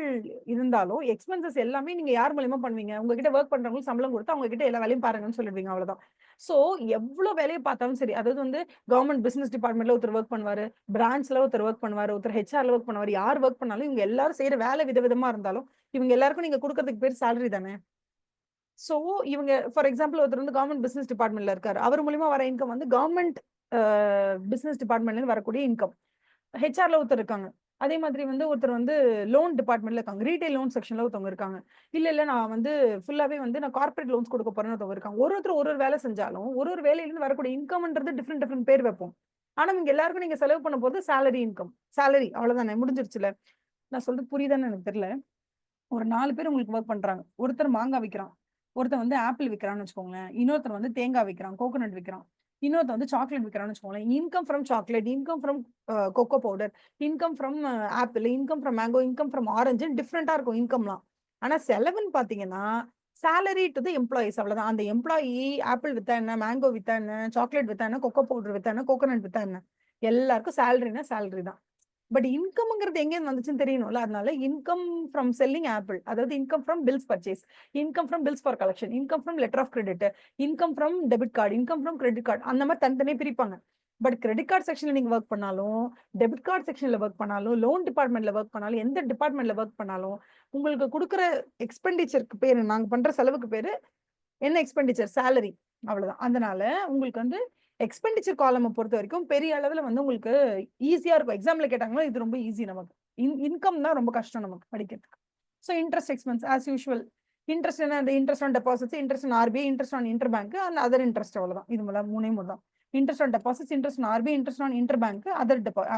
இருந்தாலும் எக்ஸ்பென்சஸ் எல்லாமே நீங்க யார் மூலியமா பண்ணுவீங்க, உங்ககிட்ட ஒர்க் பண்றவங்களுக்கு சம்பளம் கொடுத்து அவங்க கிட்ட எல்லா வேலையும் பாருங்கன்னு சொல்லிடுவீங்க, அவ்வளவுதான். சோ எவ்வளவு வேலையை பார்த்தாலும் சரி, அதாவது வந்து கவர்மெண்ட் பிசினஸ் டிபார்ட்மெண்ட்ல ஒருத்தர் ஒர்க் பண்ணுவாரு, பிரான்ச்ல ஒருத்தர் ஒர்க் பண்ணுவாரு, ஒருத்தர் ஹெச்ஆர்ல ஒர்க் பண்ணுவாரு, யார் ஒர்க் பண்ணாலும் இவங்க எல்லாரும் செய்யற வேலை விதவிதமா இருந்தாலும் இவங்க எல்லாருக்கும் நீங்க கொடுக்கறதுக்கு பேர் சேலரி தானே. சோ இவங்க ஃபார் எக்ஸாம்பிள் ஒருத்தர் வந்து கவர்மெண்ட் பிசினஸ் டிபார்ட்மெண்ட்ல இருக்காரு, அவர் மூலியமா வர இன்கம் வந்து கவர்மெண்ட் பிசினஸ் டிபார்ட்மெண்ட்ல இருந்து வரக்கூடிய இன்கம். ஹெச்ஆர்ல ஒருத்தர் இருக்காங்க, அதே மாதிரி வந்து ஒருத்தர் வந்து லோன் டிபார்ட்மெண்ட்ல இருக்காங்க, ரீட்டைல் லோன் செக்ஷன்ல ஒருத்தவங்க இருக்காங்க, இல்ல நான் வந்து ஃபுல்லாவே வந்து நான் கார்பரேட் லோன்ஸ் கொடுக்க போறேன்னு ஒருத்தவங்க இருக்காங்க. ஒருத்தர் ஒரு வேலை செஞ்சாலும் ஒரு வேலையில இருந்து வரக்கூடிய இன்கம்ன்றது டிஃப்ரெண்ட் பேர் வைப்போம். ஆனா இங்க எல்லாருக்கும் நீங்க செலவு பண்ண போது சேலரி இன்கம், சேலரி அவ்வளவுதானே, முடிஞ்சிருச்சுல. நான் சொல்றது புரியுதான்னு எனக்கு தெரியல. ஒரு 4 பேர் உங்களுக்கு ஒர்க் பண்றாங்க, ஒருத்தர் மாங்காய் விற்கிறான், ஒருத்தர் வந்து ஆப்பிள் விற்கிறான்னு வச்சுக்கோங்களேன், இன்னொருத்தர் வந்து தேங்காய் விற்கிறான், கோகோனட் விற்கிறான், இன்னொருத்தர் வந்து சாக்லேட் விற்கிறான்னு வச்சுக்கோங்களேன். Income from chocolate, income from cocoa powder, income from apple, income from mango, income from orange, டிஃப்ரெண்டா இருக்கும் இன்கம்லாம். ஆனா செலவுன்னு பாத்தீங்கன்னா சேலரி டு தி எம்ப்ளாயிஸ், அவ்வளவுதான். அந்த எம்ப்ளாயி ஆப்பிள் வித்தா என்ன, மேங்கோ வித்தா என்ன, சாக்லேட் வித்தா என்ன, கொக்கோ பவுடர் வித்தா என்ன, கோகோனட் வித்தா என்ன, எல்லாருக்கும் சேலரினா சேலரி தான். பட் இன்கம்ங்கிறது எங்க வந்துச்சுன்னு தெரியணும்ல. அதனால இன்கம் ஃப்ரம் செல்லிங் ஆப்பிள், அதாவது income from bills purchase, income from bills for collection, income from letter of credit, income from debit card, income from credit card, அந்த மாதிரி தனித்தனியே பிரிப்பாங்க. பட் கிரெடிட் கார்டு செக்ஷன்ல நீங்க ஒர்க் பண்ணாலும், டெபிட் கார்டு செக்ஷன்ல work பண்ணாலும், லோன் டிபார்ட்மெண்ட்ல ஒர்க் பண்ணாலும், எந்த டிபார்ட்மெண்ட்ல ஒர்க் பண்ணாலும் உங்களுக்கு கொடுக்குற எக்ஸ்பெண்டிச்சருக்கு பேரு, நாங்க பண்ற செலவுக்கு பேரு என்ன, எக்ஸ்பெண்டிச்சர், சேலரி, அவ்வளவுதான். அதனால உங்களுக்கு வந்து எக்ஸ்பெண்டிச்சர் காலம் பொறுத்த வரைக்கும் பெரிய அளவுல வந்து உங்களுக்கு ஈஸியா இருக்கும். எக்ஸாம்ல கேட்டாங்களோ இது ரொம்ப ஈஸி நமக்கு. இன்கம் தான் ரொம்ப கஷ்டம் நமக்கு படிக்கிறதுக்கு. So interest expense as usual. Interest என்ன, interest on deposits, interest on RBI, interest on inter bank, and other interest, அவ்வளவுதான். இது மூணே தான். Interest on deposits, interest on RBI, interest on inter bank,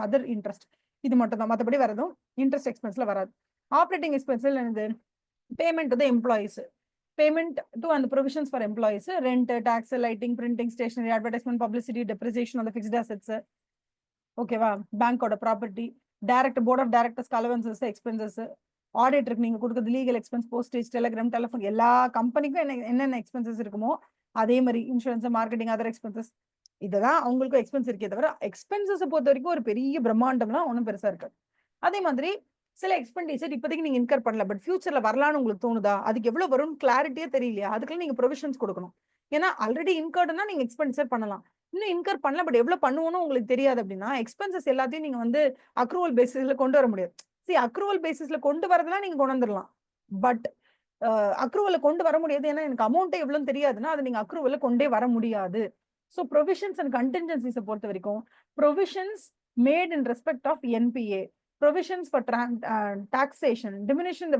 other interest, இது மட்டும் தான். மற்றபடி வரதும் இன்ட்ரெஸ்ட் எக்ஸ்பென்ஸ்ல வராது. ஆப்ரேட்டிங் எக்ஸ்பென்ஸ்ல என்னது, payment to the employees, payment to and the provisions for employees, rent, tax, lighting, printing, stationery, advertisement, publicity, depreciation on the fixed assets, ஓகேவா, பேங்கோட property, direct board of directors allowances, expenses, ஆடிட்டருக்கு நீங்க கொடுக்குறது legal expense, postage, telegram, telephone, எல்லா கம்பெனிக்கும் என்னென்ன expenses இருக்குமோ அதே மாதிரி இன்சூரன்ஸ், மார்க்கெட்டிங், அதர் எக்ஸ்பென்சஸ், இதுதான் அவங்களுக்கும் எக்ஸ்பென்ஸ் இருக்கே தவிர எக்ஸ்பென்சஸ் பொறுத்த வரைக்கும் ஒரு பெரிய பிரம்மாண்டம்லாம் ஒன்றும் பெருசா இருக்காது. அதே மாதிரி சில எக்ஸ்பெண்டிச்சர் இப்போதைக்கு நீங்க இன்கர் பண்ணல, பட் ஃபியூச்சர்ல வரலான்னு உங்களுக்கு தோணுதா, அதுக்கு எவ்வளவு வரும் கிளாரிட்டியே தெரியலையா, அதுக்குள்ள நீங்க ப்ரொவிஷன்ஸ் கொடுக்கணும். ஏன்னா ஆல்ரெடி இன்கர்டுனா நீங்க எக்ஸ்பெண்டிச்சர் பண்ணலாம், இன்னும் இன்கர் பண்ணல பட் எவ்வளவு பண்ணுவோம்னு உங்களுக்கு தெரியாது அப்படின்னா எக்ஸ்பென்சஸ் எல்லாத்தையும் நீங்க வந்து அக்ரூவல் பேசிஸ்ல கொண்டு வர முடியாது. சரி, அக்ரூவல் பேசிஸ்ல கொண்டு வரதெல்லாம் நீங்க கொண்டு வந்துடலாம், பட் அக்ரூவல கொண்டு வர முடியாது. ஏன்னா எனக்கு அமௌண்ட் எவ்வளவுன்னு தெரியாதுன்னா அதை நீங்க அக்ரூவல கொண்டே வர முடியாது. ஸோ ப்ரொவிஷன்ஸ் அண்ட் கண்டின்ஜென்சிஸை பொறுத்த வரைக்கும் provisions made in respect of NPA, provisions for taxation, diminution the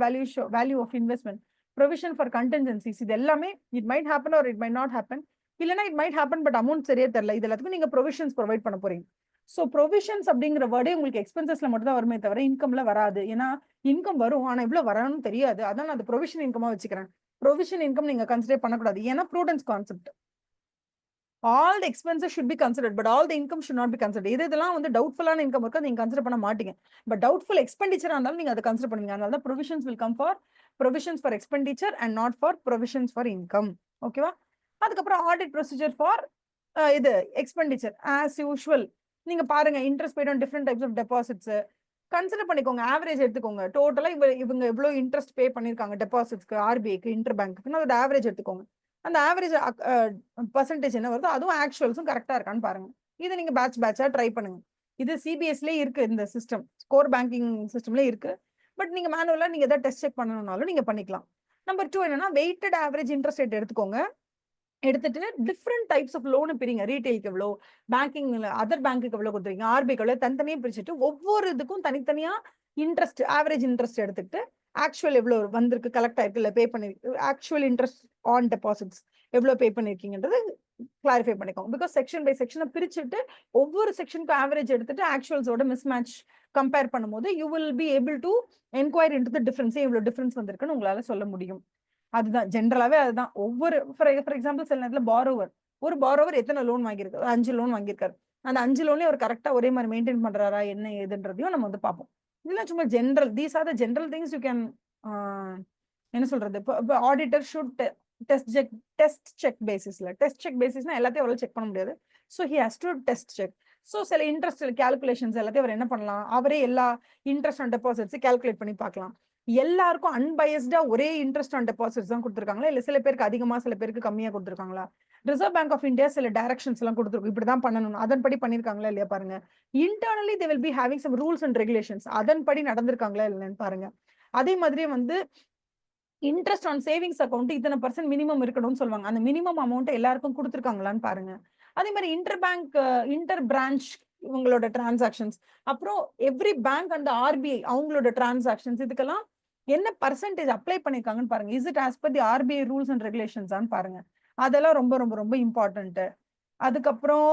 value of investment, provision for contingencies, இது எல்லாமே it might happen or it might not happen. இல்லனா it might happen but amount சரியா தெரியல. இது எல்லாத்துக்கும் நீங்க provisions provide பண்ண போறீங்க. ஸோ ப்ரொவிஷன்ஸ் அப்படிங்கிற வேர்டே உங்களுக்கு எக்ஸ்பென்சஸ்ல மட்டும் தான் வருமே தவிர இன்கம்ல வராது. ஏன்னா இன்கம் வரும், ஆனா எவ்வளவு வரணும்னு தெரியாது. அதான் நான் அது ப்ரொவிஷன் இன்கமா வச்சுக்கிறேன். ப்ரொவிஷன் இன்கம் நீங்க கன்சிடர் பண்ணக்கூடாது, ஏன்னா prudence concept. all the expenses should be considered, but all the income should not be considered. இதெல்லாம் வந்து டவுட்ஃபுல்லான இன்கம் இருக்கா நீங்க கன்சிடர் பண்ண மாட்டீங்க. பட் டவுட்ஃபுல் எக்ஸ்பெண்டிச்சரா இருந்தாலும் நீங்க அதை கன்சிடர் பண்ணுவீங்க. அதனால தான் provisions will come for provisions for expenditure and not for provisions for income. ஓகேவா? அதுக்கப்புறம் ஆடிட் ப்ரொசீஜர் ஃபார் இது எக்ஸ்பெண்டிச்சர் ஆஸ் யூஷுவல். நீங்க பாருங்க interest paid on different types of deposits consider பண்ணிக்கோங்க. ஆவரேஜ் எடுத்துக்கோங்க. டோட்டலா இவங்க எவ்வளவு இன்ட்ரெஸ்ட் பே பண்ணிருக்காங்க டெபாசிட்ஸ்க்கு, ஆர்பிஐக்கு, இன்டர் பேங்க்கு, அதோட ஆவரேஜ் எடுத்துக்கோங்க. அந்த ஆவரேஜ் பர்சன்டேஜ் என்ன வருதோ அதுவும் ஆக்சுவல்ஸும் கரெக்டா இருக்கான்னு பாருங்க. இதை நீங்க பேட்சா ட்ரை பண்ணுங்க. இது சிபிஎஸ்லயே இருக்கு, இந்த சிஸ்டம் கோர் பேங்கிங் சிஸ்டம்ல இருக்கு. பட் நீங்க மேனுவலா நீங்க எதாவது டெஸ்ட் செக் பண்ணணும்னாலும் நீங்க பண்ணிக்கலாம். நம்பர் 2 என்னன்னா வெயிட்டட் ஆவரேஜ் இன்ட்ரெஸ்ட் ரேட் எடுத்துக்கோங்க. எடுத்துட்டு டிஃப்ரெண்ட் டைப்ஸ் ஆஃப் லோன் பிரிங்க. ரீட்டைலுக்கு எவ்வளோ, பேங்கிங்ல அதர் பேங்க்குக்கு எவ்வளோ கொடுத்துருக்கீங்க, ஆர்பிஐக்கு எவ்வளோ, தனித்தனியாக பிரிச்சுட்டு ஒவ்வொரு இதுக்கும் தனித்தனியா இன்ட்ரெஸ்ட் ஆவரேஜ் இன்ட்ரெஸ்ட் எடுத்துக்கிட்டு ஆக்சுவல் எவ்வளோ வந்திருக்கு, கலெக்ட் ஆயிருக்கு, இல்லை பே பண்ணிருக்கு, ஆக்சுவல் இன்ட்ரெஸ்ட் ஆன் டெபாசிட்ஸ் எவ்வளோ பே பண்ணிருக்கீங்கன்றது கிளாரிஃபை பண்ணிக்கோங்க. பிகாஸ் செக்ஷன் பை செக்ஷனை பிரிச்சுட்டு ஒவ்வொரு செக்ஷனுக்கு ஆவரேஜ் எடுத்துட்டு ஆக்சுவல்ஸோட மிஸ் மேட்ச் கம்பேர் பண்ணும்போது you will be able to enquiry into the difference, எவ்வளோ டிஃபரன்ஸ் வந்திருக்குன்னு உங்களால சொல்ல முடியும். அதுதான் ஜென்ரலாவே அதுதான். ஒவ்வொரு ஃபார் எக்ஸாம்பிள் சில நேரத்தில் ஒரு பாரோவர் எத்தனை லோன் வாங்கியிருக்காரு, 5 லோன் வாங்கியிருக்காரு. அந்த 5 லோன்லயும் அவர் கரெக்டா ஒரே மாதிரி மெயின்டைன் பண்றாரா என்ன ஏதுன்றதையும் நம்ம வந்து பார்ப்போம். இதெல்லாம் சும்மா general, these are the general things you can என்ன சொல்றது. இப்போ ஆடிட்டர் ஷுட் டெஸ்ட் செக் பேசிஸ்ல, டெஸ்ட் செக் பேசிஸ்னா எல்லாத்தையும் அவ்வளோ செக் பண்ண முடியாது. So he has to test check. So சில இன்ட்ரெஸ்ட் கேல்குலேஷன்ஸ் எல்லாத்தையும் அவர் என்ன பண்ணலாம், அவரே எல்லா இன்ட்ரெஸ்ட் ஆன் டெபாசிட்ஸ் கேல்குலேட் பண்ணி பார்க்கலாம். எல்லாருக்கும் அன்பயஸ்டா ஒரே இன்ட்ரெஸ்ட் ஆன் டெபாசிட்ஸ் தான் கொடுத்துருக்காங்களா, இல்ல சில பேருக்கு அதிகமா சில பேருக்கு கம்மியா கொடுத்துருக்காங்களா? ரிசர்வ் பேங்க் ஆஃப் இந்தியா சில டைரக்ஷன்ஸ் எல்லாம் கொடுத்துருக்கும், இப்படிதான் பண்ணணும், அதன்படி பண்ணிருக்காங்களா இல்லையா பாருங்க. Internally they will be having some rules and regulations, அதன்படி நடந்திருக்காங்களா இல்லைன்னு பாருங்க. அதே மாதிரி வந்து இன்ட்ரெஸ்ட் ஆன் சேவிங்ஸ் அக்கௌண்ட் இத்தனை % மினிமம் இருக்கணும்னு சொல்லுவாங்க, அந்த மினிமம் அமௌண்ட் எல்லாருக்கும் கொடுத்துருக்காங்களான்னு பாருங்க. அதே மாதிரி இன்டர் பிரான்ச் இவங்களோட டிரான்சாக்ஷன்ஸ், அப்புறம் எவ்ரி பேங்க் அண்ட் ஆர்பிஐ அவங்களோட டிரான்சாக்ஷன்ஸ், இதுக்கெல்லாம் என்ன பர்சன்டேஜ் அப்ளை பண்ணிருக்காங்கன்னு பாருங்க. Is it as per the RBI rules and regulations பாருங்க. அதெல்லாம் ரொம்ப ரொம்ப ரொம்ப இம்பார்ட்டன்ட். அதுக்கப்புறம்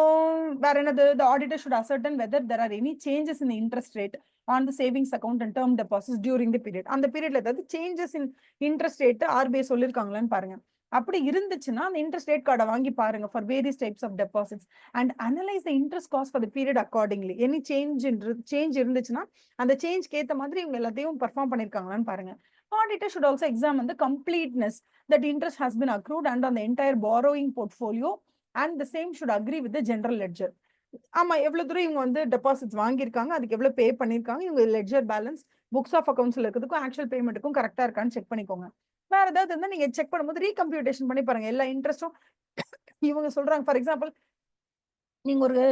வேற என்னது, the auditor should ascertain whether there are any changes in the interest rate on the savings account and term deposits during the period. அந்த பீரியட்ல ஏதாவது changes in interest rate RBI சொல்லிருக்காங்களான்னு பாருங்க. அப்படி இருந்துச்சுன்னா அந்த இன்ட்ரெஸ்ட் ரேட் கார்டை வாங்கி பாருங்க for various types of deposits and analyse the interest cost for the period accordingly. Any change இருந்துச்சுன்னா அந்த சேஞ்ச்க்கு ஏற்ற மாதிரி இவங்க எல்லாத்தையும் பர்ஃபார்ம் பண்ணிருக்காங்களான்னு பாருங்க. Auditor should also examine the completeness that interest has been accrued and on the entire borrowing portfolio and the same should agree with the general ledger. ஆமா, எவ்வளவு தூரம் இவங்க வந்து டெபாசிட்ஸ் வாங்கியிருக்காங்க, அதுக்கு எவ்வளவு பே பண்ணிருக்காங்க, இவங்க லெட்ஜர் பேலன்ஸ் புக்ஸ் ஆஃப் அக்கௌண்ட்ஸ்ல இருக்கிறதுக்கும் ஆக்சுவல் பேமெண்ட்டுக்கும் கரெக்டா இருக்கான்னு செக் பண்ணிக்கோங்க. வேற ஏதாவது இருந்தா நீங்க செக் பண்ணும்போது ரீகம்ப்யூட்டேஷன் பண்ணி பாருங்க. எல்லா இன்ட்ரெஸ்டும் இவங்க சொல்றாங்க. ஃபார் எக்ஸாம்பிள் நீங்க ஒரு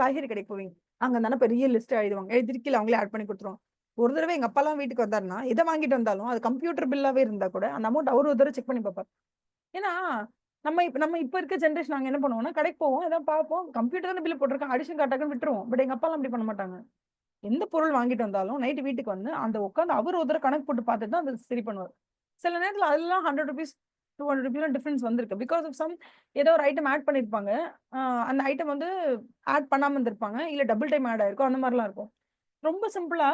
காய்கறி கடைக்கு போவீங்க, அங்க தானே பெரிய லிஸ்ட் எழுதிருக்கீங்க, அவங்களே ஆட் பண்ணி கொடுத்துருவோம். ஒரு தடவை எங்க அப்பா எல்லாம் வீட்டுக்கு வந்தாருன்னா எதை வாங்கிட்டு வந்தாலும் அது கம்ப்யூட்டர் பில்லாவே இருந்தா கூட அந்த அமௌண்ட் அவர் ஒரு தடவை செக் பண்ணி பார்ப்பார். ஏன்னா நம்ம இப்ப இருக்க ஜென்ரேஷன் நாங்க என்ன பண்ணுவோம்னா கடைக்கு போவோம், ஏதாவது பார்ப்போம், கம்ப்யூட்டர் தானே பில் போட்டிருக்கோம், அடிஷன் காட்டாக்குன்னு விட்டுருவோம். பட் எங்க அப்பா எல்லாம் அப்படி பண்ண மாட்டாங்க. எந்த பொருள் வாங்கிட்டு வந்தாலும் நைட்டு வீட்டுக்கு வந்து அந்த உட்காந்து அவர் ஒரு தடவை கணக்கு போட்டு பார்த்துட்டு தான் அது சரி பண்ணுவார். சில நேரத்தில் அதெல்லாம் 100 rupees 200 rupees டிஃபரன்ஸ் வந்திருக்கு. பிகாஸ் ஆஃப் சம் ஏதோ ஒரு ஐட்டம் ஆட் பண்ணிருப்பாங்க, அந்த ஐட்டம் வந்து ஆட் பண்ணாம இருந்திருப்பாங்க, இல்ல டபுள் டைம் ஆட் ஆயிருக்கும், அந்த மாதிரிலாம் இருக்கும். ரொம்ப சிம்பிளா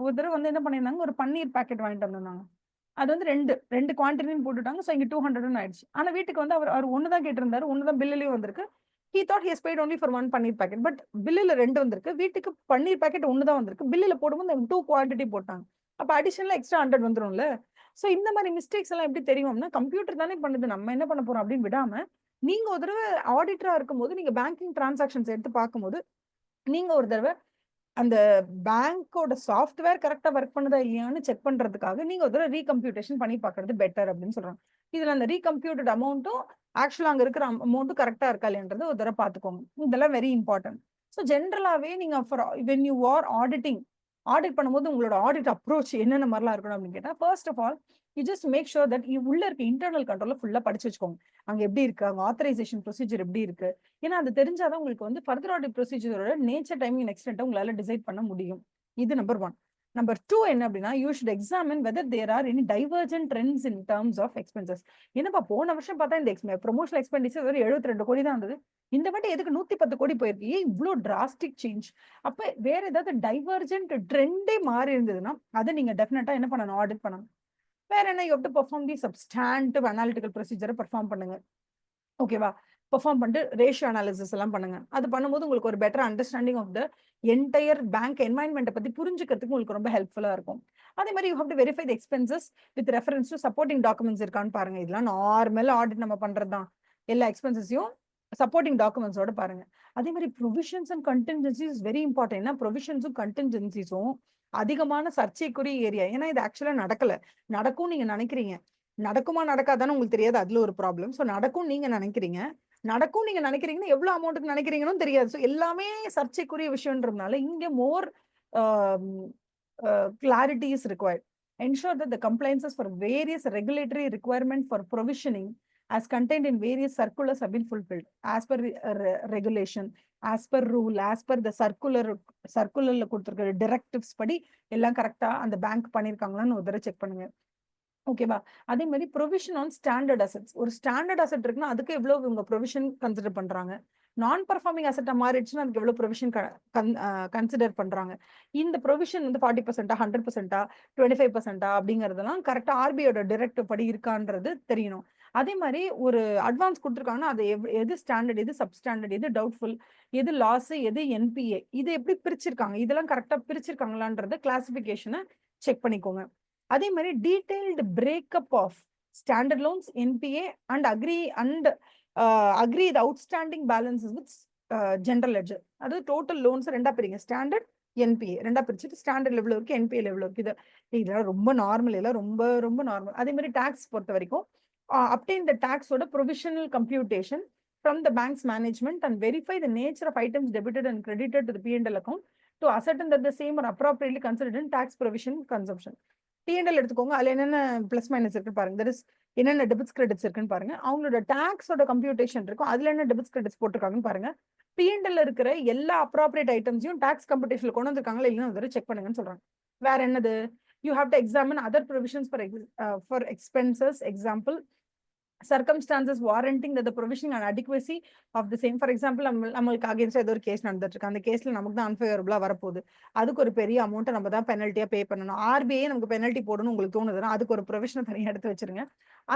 ஒரு தடவை வந்து என்ன பண்ணியிருந்தாங்க, ஒரு பன்னீர் பாக்கெட் வாங்கிட்டு வந்திருந்தாங்க. அது வந்து ரெண்டு குவான்டிட்டின்னு போட்டுட்டாங்க. ஸோ இங்க 200 ஆயிடுச்சு. ஆனா வீட்டுக்கு வந்து அவர் ஒன்னு தான் கேட்டிருந்தாரு, ஒன்னு தான் பில்லுலயும் வந்திருக்கு. he thought he has paid only for 1 paneer packet. But பில்லுல 2 வந்திருக்கு, வீட்டுக்கு பன்னீர் பாக்கெட் ஒன்னு தான் வந்திருக்கு. பில்லுல போடும்போது 2 குவான்டிட்டி போட்டாங்க. அப்ப அடிஷனலா எக்ஸ்ட்ரா 100 வந்துரும்ல. சோ இந்த மாதிரி மிஸ்டேக்ஸ் எல்லாம் எப்படி தெரியும்னா, கம்ப்யூட்டர் தானே பண்ணுது, நம்ம என்ன பண்ண போறோம் அப்படின்னு விடாம, நீங்க ஒரு தடவை ஆடிட்டரா இருக்கும்போது நீங்க பேங்கிங் டிரான்சாக்ஷன்ஸ் எடுத்து பார்க்கும்போது நீங்க ஒரு தடவை அந்த பேங்கோட சாஃப்ட்வேர் கரெக்டா ஒர்க் பண்ணுதா இல்லையான்னு செக் பண்றதுக்காக நீங்க ஒரு தடவை ரீகம்ப்யூட்டேஷன் பண்ணி பார்க்கறது பெட்டர் அப்படின்னு சொல்றாங்க. இதுல அந்த ரீகம்ப்யூட்டட் அமௌண்ட்டும் ஆக்சுவலா அங்க இருக்கிற அமௌண்ட்டும் கரெக்டா இருக்கா இல்லையன்றது ஒரு தடவை பார்த்துக்கோங்க. இதெல்லாம் வெரி இம்பார்ட்டன்ட். ஸோ ஜென்ரலாவே நீங்க when you are auditing, audit பண்ணும்போது உங்களோட ஆடிட் அப்ரோச் என்னென்ன மாதிரிலாம் இருக்கணும் அப்படின்னு கேட்டா, first of all you just make sure that உள்ள இருக்க இன்டர்னல் கண்ட்ரோல ஃபுல்லா படிச்சு வச்சுக்கோங்க. அங்க எப்படி இருக்கு, அங்க ஆத்தரைசேஷன் ப்ரொசீஜர் எப்படி இருக்கு, ஏன்னா அது தெரிஞ்சாதான் உங்களுக்கு வந்து ஃபர்தர் ஆடிட் ப்ரொசீஜரோட நேச்சர், டைமிங், எக்ஸ்டென்ட் உங்களால டிசைட் பண்ண முடியும். இது நம்பர் 1. நம்பர் 2 என்ன அப்படின்னா, you should examine whether there are any divergent trends in terms of expenses. என்னப்பா போன வருஷம் பார்த்தா இந்த ப்ரொமோஷனல் எக்ஸ்பெண்டிச்சர் வெறும் 72 கோடி தான் இருந்தது, இந்த வாட்டி எதுக்கு 110 கோடி போயிருக்கு, ஏன் இவ்வளோ டிராஸ்டிக் சேஞ்ச்? அப்ப வேற ஏதாவது டைவர்ஜென்ட் ட்ரெண்டே மாறி இருந்ததுன்னா அதை நீங்க டெஃபினட்டா என்ன பண்ணணும், ஆடிட் பண்ணணும். வேற என்ன, you have to perform the substantive analytical ப்ரொசீஜரை பெர்ஃபார்ம் பண்ணுங்க. ஓகேவா? பெர்ஃபார்ம் பண்ணிட்டு ரேஷியோ அனாலிசிஸ் எல்லாம் பண்ணுங்க. அது பண்ணும்போது உங்களுக்கு ஒரு better understanding of the entire bank என்வாயன்மெண்ட்டை பத்தி புரிஞ்சுக்கிறதுக்கு உங்களுக்கு ரொம்ப ஹெல்ப்ஃபுல்லா இருக்கும். அதே மாதிரி you have to verify the expenses with reference to supporting documents இருக்கான்னு பாருங்க. இதெல்லாம் நார்மல் ஆடிட் நம்ம பண்றது தான். எல்லா எக்ஸ்பென்சஸையும் சப்போர்ட்டிங் டாக்குமெண்ட்ஸோட பாருங்க. அதே மாதிரி provisions and contingencies is very important. ஏன்னா ப்ரொவிஷன்ஸும் கண்டின்ஜென்சிஸும் அதிகமான சர்ச்சைக்குரிய ஏரியா. ஏன்னா இது ஆக்சுவலா நடக்கல, நடக்கும் நீங்க நினைக்கிறீங்க, நடக்குமா நடக்காதான்னு உங்களுக்கு தெரியாது, அதுல ஒரு ப்ராப்ளம். ஸோ நடக்கும் நீங்க நினைக்கிறீங்க, நடக்கும் நீங்க நினைக்கிறீங்கன்னா எவ்வளவு அமௌண்ட்டுக்கு நினைக்கிறீங்கன்னு தெரியாது. ஸோ எல்லாமே சர்ச்சைக்குரிய விஷயம்ன்றதுனால இங்க மோர் clarity is required. Ensure that the compliances for various regulatory requirements for provisioning as contained in various circulars have been fulfilled as per regulation, as per rule, as per the circularல கொடுத்திருக்கிற directives படி எல்லாம் கரெக்டா அந்த bank பண்ணிருக்காங்களான்னு ஒரு தடவை check பண்ணுங்க. ஓகேவா? அதே மாதிரி ப்ரொவிஷன் ஆன் ஸ்டாண்டர்ட் அசெட்ஸ். ஒரு ஸ்டாண்டர்ட் அசெட் இருக்குன்னா அதுக்கு எவ்வளவு இவங்க ப்ரொவிஷன் கன்சிடர் பண்றாங்க, நான் பர்ஃபார்மிங் அசெட்டா மாறிடுச்சுன்னா அதுக்கு எவ்வளவு ப்ரொவிஷன் கன்சிடர் பண்றாங்க. இந்த ப்ரொவிஷன் வந்து 40%, 100%, 25% அப்படிங்கறதெல்லாம் கரெக்டா ஆர்பிஐயோட டைரக்டிவ் படி இருக்கான்றது தெரியணும். அதே மாதிரி ஒரு அட்வான்ஸ் கொடுத்துருக்காங்கன்னா அது எது ஸ்டாண்டர்ட், எது சப்ஸ்டாண்டர்ட், எது டவுட்ஃபுல், எது லாஸ், எது என்பிஏ, இது எப்படி பிரிச்சிருக்காங்க, இதெல்லாம் கரெக்டா பிரிச்சிருக்காங்களான்றத கிளாசிபிகேஷனை செக் பண்ணிக்கோங்க. அதே மாதிரி detailed breakup of standard loans, NPA and agree the outstanding balances with general ledger. அதாவது டோட்டல் லோன்ஸ் ரெண்டா பிரிங்க, ஸ்டாண்டர்ட் என்பிஏ ரெண்டா பிரிச்சுட்டு ஸ்டாண்டர்ட் லெவல் இருக்கு, என்பிஏ லெவல் இருக்கு. இதெல்லாம் ரொம்ப நார்மல், எல்லாம் ரொம்ப ரொம்ப நார்மல். அதே மாதிரி டாக்ஸ் பொறுத்த வரைக்கும் அப்டெயின் த டாக்ஸோட provisional computation from the bank's management and verify the nature of items debited and credited to the P&L account to ascertain that the same are appropriately considered in tax provision consumption. P&L எடுத்துக்கோங்க, அதுல என்னென்ன plus minus இருக்கு பாருங்க, that is என்னென்ன debits credits இருக்குன்னு பாருங்க. அவங்களோட டாக்ஸோட computation இருக்கும், அதுல என்ன டெபிட்ஸ் கிரெடிட்ஸ் போட்டிருக்காங்கன்னு பாருங்க. P&L இருக்கிற எல்லா அப்ராப்ரியேட் ஐட்டம்ஸையும் டாக்ஸ் கம்ப்யூட்டேஷன்ல கொண்டு வந்திருக்காங்களா இல்லைன்னு ஒரு செக் பண்ணுங்கன்னு சொல்றாங்க. வேற என்னது, you have to examine other provisions for expenses. Example, circumstances warranting that the provisioning and adequacy of the same. For example, நம்மளுக்கு அகைன்ஸ்ட் ஏதோ ஒரு கேஸ் நடந்துட்டு இருக்கு, அந்த கேஸ்ல நமக்கு தான் அன்ஃபேவரபிளா வரப்போகுது, அதுக்கு ஒரு பெரிய அமௌண்ட் நம்ம தான் பெனல்ட்டியா பே பண்ணணும், ஆர்பிஐ நமக்கு பெனல்ட்டி போடணும் உங்களுக்கு தோணுதுன்னா அதுக்கு ஒரு ப்ரொவிஷனை தனியாக எடுத்து வச்சிருங்க.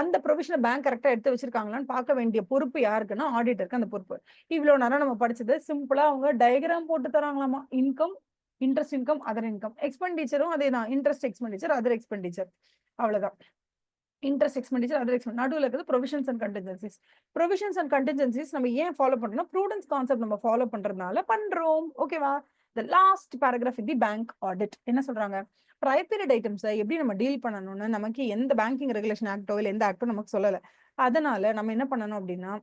அந்த ப்ரொவிஷனை பேங்க் கரெக்டா எடுத்து வச்சிருக்காங்களான்னு பார்க்க வேண்டிய பொறுப்பு யாருக்குன்னா ஆடிட்டருக்கு அந்த பொறுப்பு. இவ்வளவு நேரம் நம்ம படிச்சது சிம்பிளா அவங்க டயக்ராம் போட்டு தராங்களாமா, income, interest income, other income, எக்ஸ்பெண்டிச்சரும் அதே தான், இன்ட்ரெஸ்ட் எக்ஸ்பெண்டிச்சர், அதர் எக்ஸ்பெண்டிச்சர், அவ்வளவுதான். இன்ட்ரெஸ்ட் எக்ஸ்பெண்டிச்சர், அதர் எக்ஸ்பெண்டிச்சர், நடுவில் இருக்குது provisions and contingencies. Provisions and contingencies நம்ம ஏன் ஃபாலோ பண்றோம்னா ப்ரூடன்ஸ் கான்செப்ட் நம்ம ஃபாலோ பண்றதுனால பண்றோம். ஓகேவா? The last paragraph in the bank audit என்ன சொல்றாங்க, ப்ரையர் பீரியட் ஐட்டம்ஸை எப்படி நம்ம டீல் பண்ணணும்னு நமக்கு எந்த பேங்கிங் ரெகுலேஷன் ஆக்டோ இல்லை எந்த ஆக்டோ நமக்கு சொல்லலை. அதனால நம்ம என்ன பண்ணணும் அப்படின்னா,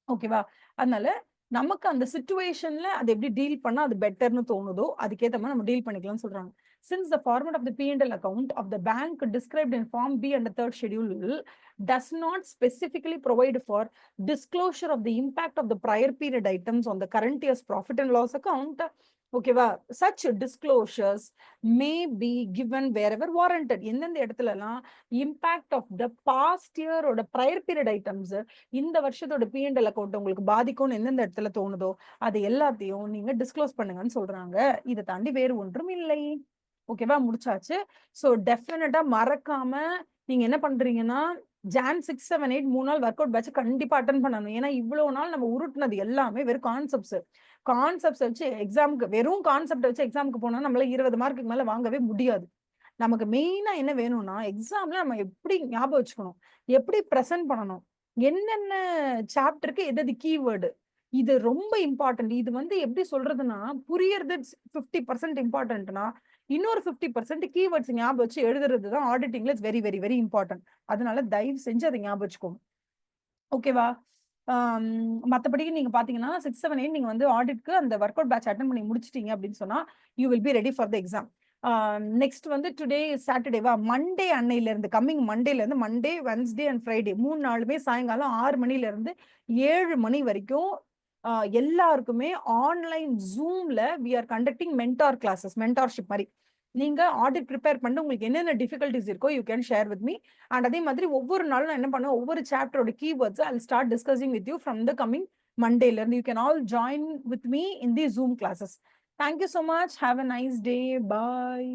ஓகேவா, அதனால நமக்கு அந்த சிச்சுவேஷன்ல அது எப்படி டீல் பண்ணா அது பெட்டர்னு தோணுதோ அதுக்கேற்ற மாதிரி நம்ம டீல் பண்ணிக்கலாம்னு சொல்றாங்க. Since the format of the P&L account of the bank described in Form B and the third schedule does not specifically provide for disclosure of the impact of the prior period items on the current year's profit and loss account, ஓகேவா, such disclosures may be given wherever warranted. எந்தெந்த இடத்துலலாம் impact of the past இயரோட prior period items இந்த வருஷத்தோட P&L account உங்களுக்கு பாதிக்கும்னு எந்தெந்த இடத்துல தோணுதோ அது எல்லாத்தையும் நீங்க டிஸ்க்ளோஸ் பண்ணுங்கன்னு சொல்றாங்க. இதை தாண்டி வேறு ஒன்றும் இல்லை. ஓகேவா, முடிச்சாச்சு. ஸோ டெஃபினட்டா மறக்காம நீங்க என்ன பண்றீங்கன்னா Jan 6, 7, 8 3 நாள் ஒர்க் அவுட் பேட்ச் கண்டிப்பா அட்டன் பண்ணணும். ஏன்னா இவ்வளவு நாள் நம்ம உருட்டுனது எல்லாமே வெறும் கான்செப்ட்ஸ் வச்சு எக்ஸாமுக்கு, வெறும் கான்செப்ட் வச்சு எக்ஸாமுக்கு போனா நம்மளால 20 மார்க்குக்கு மேல வாங்கவே முடியாது. நமக்கு மெயினா என்ன வேணும்னா எக்ஸாம்ல நம்ம எப்படி ஞாபகம் வச்சுக்கணும், எப்படி ப்ரெசென்ட் பண்ணணும், என்னென்ன சாப்டருக்கு எது கீவேர்டு, இது ரொம்ப இம்பார்ட்டன்ட். இது வந்து எப்படி சொல்றதுன்னா புரியறது 50% இம்பார்ட்டன்ட்னா இன்னொரு 50% கீவேர்ட்ஸ் ஞாபகம் வச்சு எழுதுறது தான் ஆடிட்டிங்ல வெரி வெரி வெரி இம்பார்ட்டன்ட். அதனால தயவு செஞ்சு அதை ஞாபகம் வச்சுக்கோங்க. ஓகேவா? மற்றபடி நீங்க பாத்தீங்கன்னா 6, 7, 8 நீங்க வந்து ஆடிட்க்கு அந்த ஒர்க் அவுட் பேட்ச் அட்டன் பண்ணி முடிச்சிட்டீங்க அப்படின்னு சொன்னா you will be ready for the exam. Next வந்து டுடே சாட்டர்டேவா, மண்டே அன்னையில இருந்து கம்மிங் மண்டேல இருந்து மண்டே, வென்ஸ்டே அண்ட் ஃப்ரைடே 3 நாளுமே சாயங்காலம் 6 மணில இருந்து 7 மணி வரைக்கும் எல்லாருக்குமே ஆன்லைன் ஜூம்ல we are conducting mentor classes, mentorship மாதிரி. நீங்க ஆடிட் ப்ரிப்பேர் பண்ணி உங்களுக்கு என்னென்ன டிஃபிகல்டிஸ் இருக்கோ you can share with me. And அதே மாதிரி ஒவ்வொரு நாளும் நான் என்ன பண்ணுவேன், ஒவ்வொரு சாப்டரோட keywords I start discussing with you from the coming மண்டேல இருந்து. You can all join with me in the Zoom classes. Thank you so much. Have a nice day. Bye.